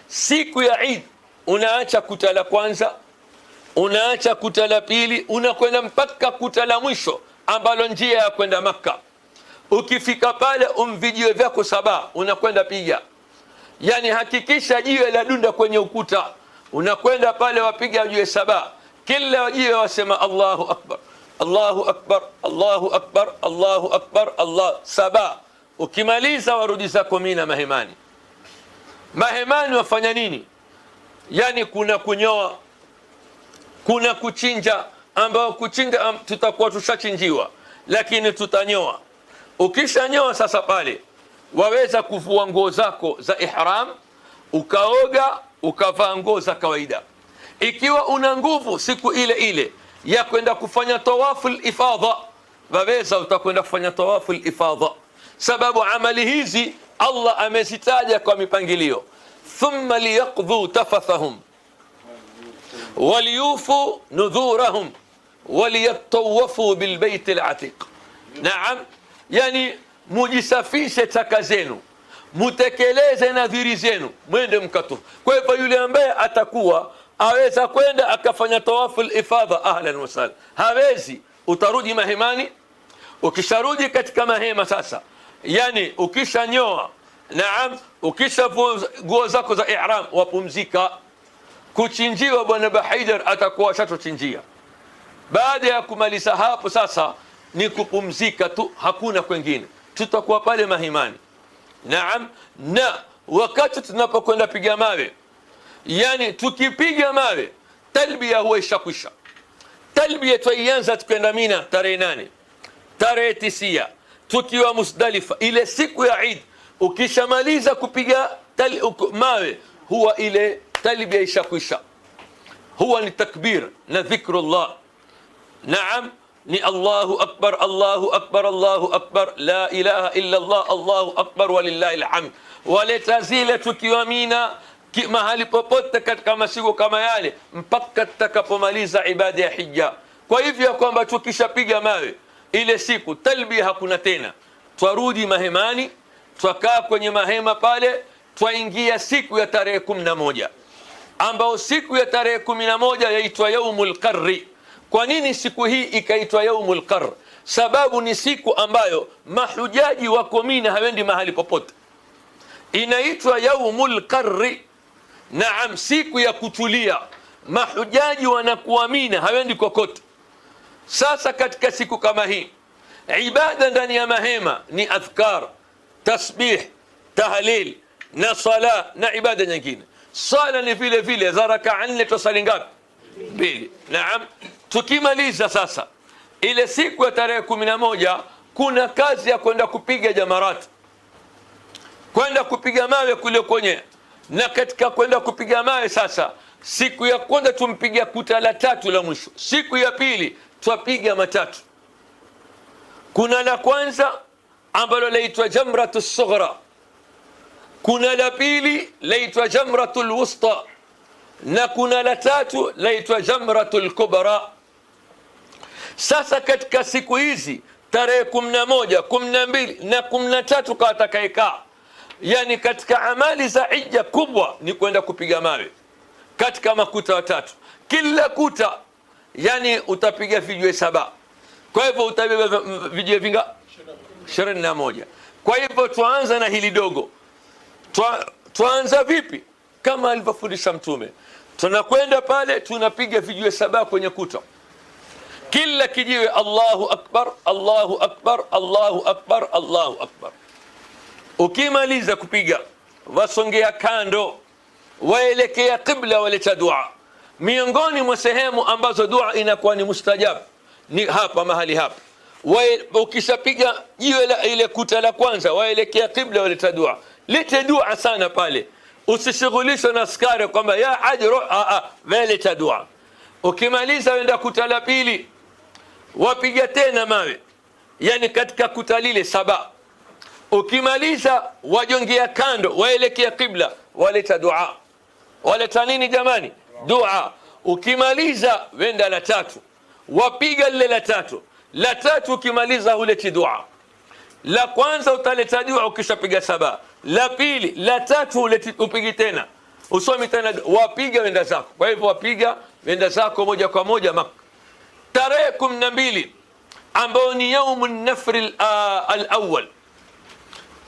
[SPEAKER 1] Siku ya Eid unaacha kuta la kwanza, unaacha kuta la pili, unakwenda mpaka kuta la mwisho ambalo njia ya kwenda Makka. Ukifika pale umvijiwe vyako 7 unakwenda piga, yani hakikisha jiwe la dunda kwenye ukuta, unakwenda pale wapiga jiwe 7, kila jiwe wasema Allahu akbar, Allahu akbar, Allahu akbar, Allahu akbar, Allah 7. Ukimaliza warudi zako Mina mahemani. Mahemani wafanya nini? Yani kuna kunyoa, kuna kuchinja, ambao kuchinja tutakuwa tushachinjiwa, lakini tutanyoa. Ukishanyoa sasa pale waweza kuvua nguo zako za ihram, ukaoga, ukavaa nguo za kawaida. Ikiwa una nguvu siku ile ile ya kwenda kufanya tawafu al-ifadha, waweza utakwenda kufanya tawafu al-ifadha, sababu amali hizi Allah amezitaja kwa mipangilio. Thumma liyaqdhu tafathahum waliyufu nudhurahum waliyatawafu bilbayt al-atiq. Naam, yani mujisafishe taka zenu, mutekeleze nadhiri zenu, mwende mkatufu. Kwa hivyo yule ambaye atakuwa aweza kwenda akafanya tawafu al-ifadha, ahlan wa sahlan. Hawezi, utarudi mahemani. Ukisharudi katika mahema sasa, yani ukishanyoa, naam, ukishavua nguo zako za ihram, wapumzika. Kuchinjiwa bwana Bahaidar atakuwa shatochinjia. Baada ya kumaliza hapo sasa ni kupumzika tu, hakuna kwingine, tutakuwa pale mahimani. Naam, na wakati tunapokwenda piga mawe, yani tukipiga mawe talbiya huwa ishakwisha. Talbiya tuianza tukienda Mina tarehe 8, tarehe 9 tukiwa Muzdalifa. Ile siku ya Eid ukishamaliza kupiga mawe huwa ile talbiya ishakwisha, huwa ni takbir na dhikrullah. Naam, ni Allahu akbar, Allahu akbar, Allahu akbar, la ilaha illa Allah, Allahu akbar walillahi alhamd. Waleta zile tukiwa Mina, mahali popote katika masiku kama yale, mpaka tutakapomaliza ibada ya hija. Kwa hivyo kwamba tukishapiga mawe ile siku talbiya hakuna tena, twarudi mahemani, twakaa kwenye mahema pale, twaingia siku ya tarehe 11, ambao siku ya tarehe 11 yaitwa yaumul qarri. Kwa nini siku hii ikaitwa yaumul qarr? Sababu ni siku ambayo mahujaji wako Mina, hawendi mahali popote, inaitwa yaumul qarri. Naam, siku ya kutulia, mahujaji wanakuwa Mina, hawendi kokote. Sasa katika siku kama hii, ibada ndani ya mahema ni adhkar, tasbih, tahlil na sala na ibada nyingine. Sala ni vile vile za rakaa 4, tusali ngapi? 2. Naam, tukimaliza sasa ile siku ya tarehe 11 kuna kazi ya kwenda kupiga jamarat, kwenda kupiga mawe kule kwenye. Na katika kwenda kupiga mawe sasa, siku ya kwanza tumpiga kuta la 3 la mwisho, siku ya pili twapiga matatu. Kuna la kwanza ambalo laitwa jamratus sughra, kuna la pili laitwa jamratul wusta, na kuna la 3 laitwa jamratul kubra. Sasa katika siku hizi tarehe 11, 12 na 13 kwa atakayekaa, yani katika amali za hija kubwa ni kwenda kupiga mawe katika makuta 3. Kila kuta yani utapiga vijiwe 7, kwa hivyo utabeba vijiwe vinga 21. Kwa hivyo tuanza na hili dogo. Tuanza vipi? Kama alivyofundisha Mtume, tunakwenda pale tunapiga vijiwe 7 kwenye kuta, kila kijiwe Allahu akbar, Allahu akbar, Allahu akbar, Allahu akbar. Ukimaliza kupiga wasongea kando, waelekea qibla, waleta dua. Miongoni mwa sehemu ambazo dua inakuwa ni mustajab ni hapa, mahali hapa. Ukishapiga jiwe la ile kuta la kwanza, waelekea qibla, waleta dua. Lete dua sana pale, usishughulishwe na askari kwamba ya ajru, waleta dua. Ukimaliza wenda kuta la pili, wapiga tena mawe, yani katika kuta lile 7. Ukimaliza wajongea kando, waelekea qibla, waleta dua. Waleta nini jamani? Dua. Ukimaliza wenda la 3, wapiga lile la 3. La 3 ukimaliza huleti dua. La kwanza utaleta dua ukishapiga 7. La pili, la 3 upigi tena. Usomi tena, wapiga wenda zako. Kwa hivyo wapiga wenda zako moja kwa moja Makka. Tarehe 12 ambao ni yaumun nafri al-awwal,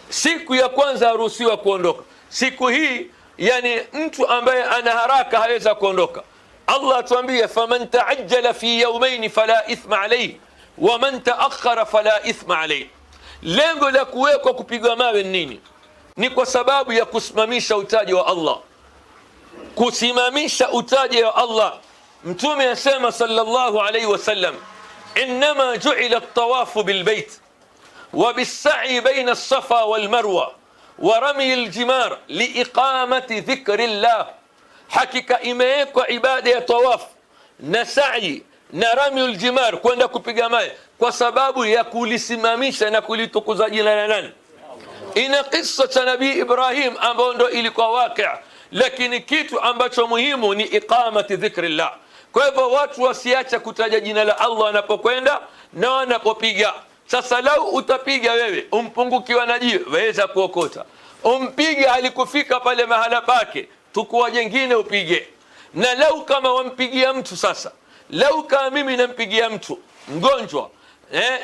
[SPEAKER 1] siku ya kwanza haruhusiwa kuondoka. Siku hii yani mtu ambaye ana haraka haweza kuondoka. Allah atuambia faman taajjala fi yawmayn fala ithma alayhi wa man taakhara fala ithma alayhi. Lengo la kuwekwa kupigwa mawe nini? Ni kwa sababu ya kusimamisha utaji wa Allah, kusimamisha utaji wa Allah. Mtume asema sallallahu alayhi wasallam, inma ju'ila at-tawafu bil bayt wa bis-sa'i bayna as-safa wal marwa wa ramy al-jimar li iqamati dhikri Allah. Hakika imewekwa ibada ya tawaf na sa'i na ramy al-jimar, kwenda kupiga mawe, kwa sababu ya kulisimamisha na kulitukuza jina la nani? Ina kisa cha Nabii Ibrahim ambao ndo ilikuwa waqi', lakini kitu ambacho muhimu ni iqamati dhikrillah. Kwa hivyo watu wasiacha kutaja jina la Allah wanapokwenda na wanapopiga. Sasa lau utapiga wewe umpungukiwa na jiwe, waweza kuokota. Umpiga alikufika pale mahala pake, tukua jengine upige. Na lau kama wampigia mtu, sasa lau kama mimi nampigia mtu mgonjwa,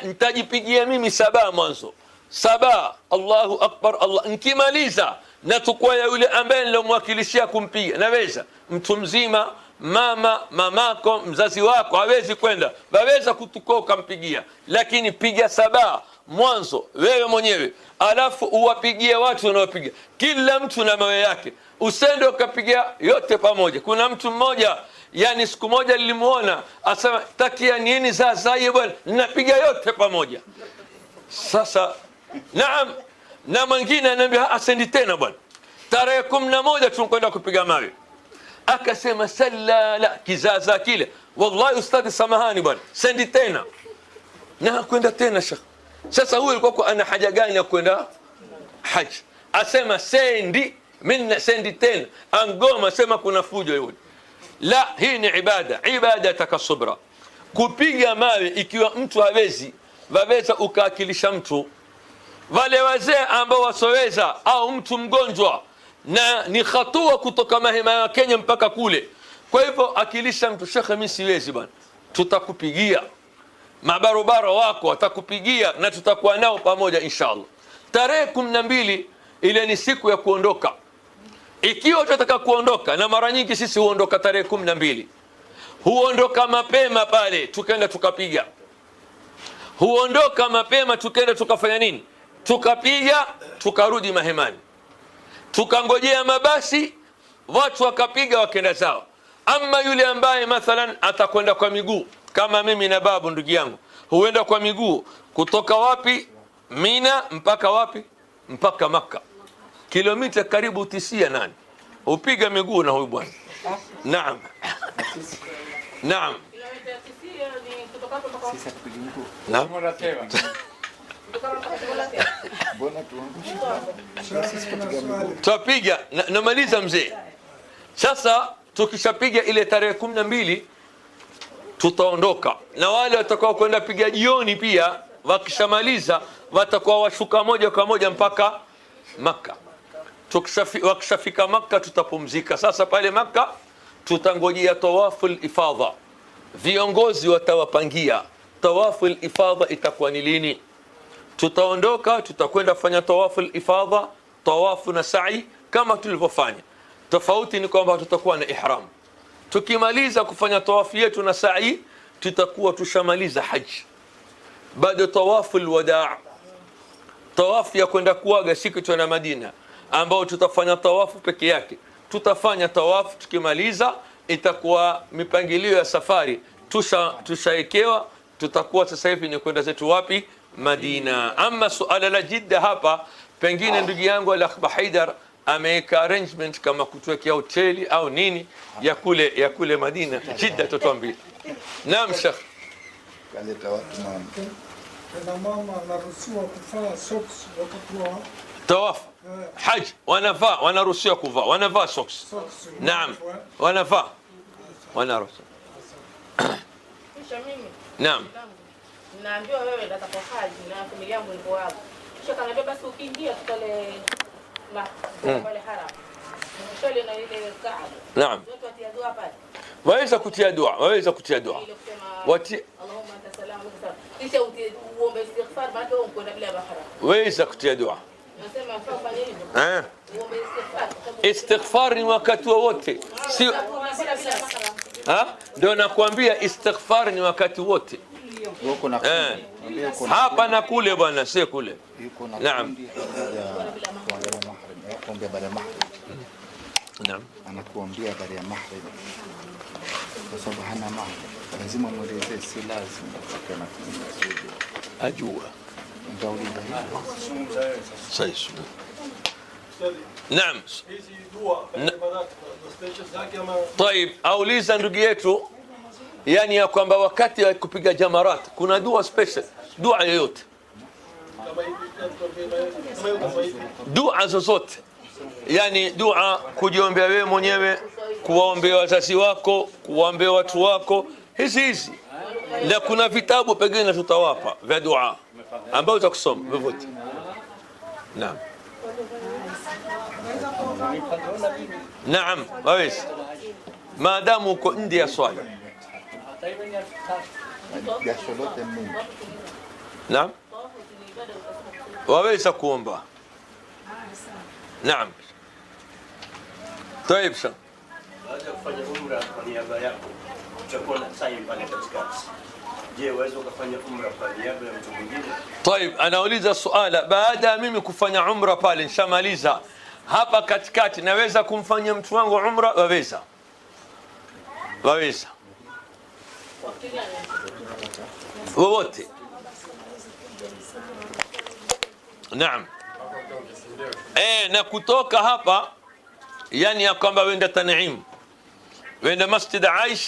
[SPEAKER 1] nitajipigia mimi 7 mwanzo. 7 Allahu akbar Allah. Nikimaliza na tukua ya yule ambaye nilomwakilishia kumpiga. Naweza mtu mzima, mama, mamako, mzazi wako hawezi kwenda, waweza kutukua ukampigia, lakini piga 7 mwanzo wewe mwenyewe, alafu uwapigie watu wanaopiga. Kila mtu na mawe yake, usende ukapiga yote pamoja. Kuna mtu mmoja, yani siku moja nilimuona asema takia nini sasa bwana, ninapiga yote pamoja. Sasa naam, na mwingine ananiambia asendi tena bwana, tarehe 11 tunakwenda kupiga mawe. Akasema sala kizaza kile, wallahi ustadi samahani bwana, sendi tena. Na kwenda tena shekh. Sasa huyu alikuwa ana haja gani ya kwenda haji? Asema sendi, mimi sendi tena. Angoma asema kuna fujo yule. La, hii ni ibada takasubra. Kupiga mawe ikiwa mtu hawezi, waweza ukaakilisha mtu. Wale wazee ambao wasoweza au mtu mgonjwa, na ni hatua kutoka mahema ya Kenya mpaka kule. Kwa hivyo akilisha mtu, shekhe mimi siwezi bwana, tutakupigia. Mabarobaro wako watakupigia na tutakuwa nao pamoja inshallah. Tarehe 12 ile ni siku ya kuondoka. Ikiwa tutataka kuondoka, na mara nyingi sisi huondoka tarehe 12, huondoka mapema pale tukaenda tukapiga. Huondoka mapema tukaenda tukafanya nini? Tukapiga, tukarudi mahemani. Tukangojea mabasi, watu wakapiga wakaenda zao. Ama yule ambaye mathalan atakwenda kwa miguu, kama mimi na babu ndugu yangu, huenda kwa miguu kutoka wapi? Mina mpaka wapi? Mpaka Makka. Kilomita karibu 98. Upiga miguu na huyu bwana. Naam. Naam.
[SPEAKER 2] Kilomita 90 ni kutoka hapo mpaka
[SPEAKER 3] Sisi tupige mguu.
[SPEAKER 1] Naam.
[SPEAKER 3] Mbona tuangushe? Sisi tupiga mguu.
[SPEAKER 1] Tutapiga namaliza mzee. Sasa tukishapiga ile tarehe 12 tutaondoka. Na wale watakao kwenda piga jioni pia wakishamaliza watakuwa washuka moja kwa moja mpaka Makka. Wakishafika Makka tutapumzika. Sasa pale Makka tutangojea tawaful ifadha. Viongozi watawapangia tawaful ifadha itakuwa ni lini. Tutaondoka, tutakwenda fanya tawaful ifadha, tawafu na sa'i kama tulivyofanya. Tofauti ni kwamba tutakuwa na ihram. Tukimaliza kufanya tawafu yetu na sa'i, tutakuwa tushamaliza haji. Baada tawaful wadaa, tawafu ya kwenda kuaga siku tuna Madina, ambao tutafanya tawafu peke yake. Tutafanya tawafu, tukimaliza itakuwa mipangilio ya safari tushaekewa. Tutakuwa sasa hivi ni kwenda zetu wapi? Madina. Ama suala la Jidda hapa, pengine ndugu yangu Al-Akh Haidar ameweka arrangement kama kutuwekea hoteli au nini ya kule Madina Jidda, tutuambie. Naam Sheikh.
[SPEAKER 3] Kaleta watu mama.
[SPEAKER 4] Kina mama anaruhusiwa kuvaa socks wakati wa
[SPEAKER 1] tawaf haj, wanaruhusiwa kuvaa, wanavaa socks. Naam, wanavaa, wanaruhusiwa.
[SPEAKER 2] Kisha mimi
[SPEAKER 1] Naam.
[SPEAKER 2] naambiwa wewe ndio utakapohaji na familia yangu niko hapo. Kisha kaniambia basi ukiingia tutale pale haram. Mshale na ile Kaaba.
[SPEAKER 1] Naam.
[SPEAKER 2] Watu watia dua pale.
[SPEAKER 1] Waweza kutia dua, waweza kutia dua.
[SPEAKER 2] Wati Allahumma anta salamu wa salam. Kisha uombe istighfar baada ya kwenda bila bahara.
[SPEAKER 1] Waweza kutia dua.
[SPEAKER 2] Nasema fanya hivyo. Uombe istighfar.
[SPEAKER 1] Istighfar ni wakati wote. Sio ndio nakwambia istighfar ni wakati wote.
[SPEAKER 3] Yuko na
[SPEAKER 1] Hapa na kule bwana, si kule.
[SPEAKER 3] yuko na
[SPEAKER 1] Naam.
[SPEAKER 3] kuangalia mahram, kuombea baada ya mahram.
[SPEAKER 1] Naam.
[SPEAKER 3] Anakuambia baada ya mahram. Kwa sababu hana mahram. Lazima muelezee, si lazima kana
[SPEAKER 1] Ajua.
[SPEAKER 3] Ndauliza hiyo.
[SPEAKER 1] Saisu. Naam.
[SPEAKER 5] hizi dua katika ibada stations zake ama
[SPEAKER 1] طيب, auliza ndugu yetu, yani ya kwamba wakati wa kupiga jamarat kuna dua special, dua yoyote, dua zozote, yani dua kujiombea wewe mwenyewe, kuwaombea wazazi wako, kuwaombea watu wako, hizi na kuna vitabu pengine tutawapa vya dua ambao utakusoma vyovyote. Naam. Naam, waweza maadamu uko nje ya swala.
[SPEAKER 3] Jasho lote mimi.
[SPEAKER 1] Naam, waweza kuomba. Naam. طيب شا
[SPEAKER 6] baada ya kufanya umra kwa niaba yako utakuwa na time pale katikati. Je, waweza ukafanya umra kwa niaba ya mtu mwingine?
[SPEAKER 1] طيب, anauliza suala, baada ya mimi kufanya umra pale nishamaliza, hapa katikati naweza kumfanyia mtu wangu umra? Waweza, waweza wowote. Naam. Na kutoka hapa yani ya kwamba wenda Tan'im, wenda Masjid Aisha.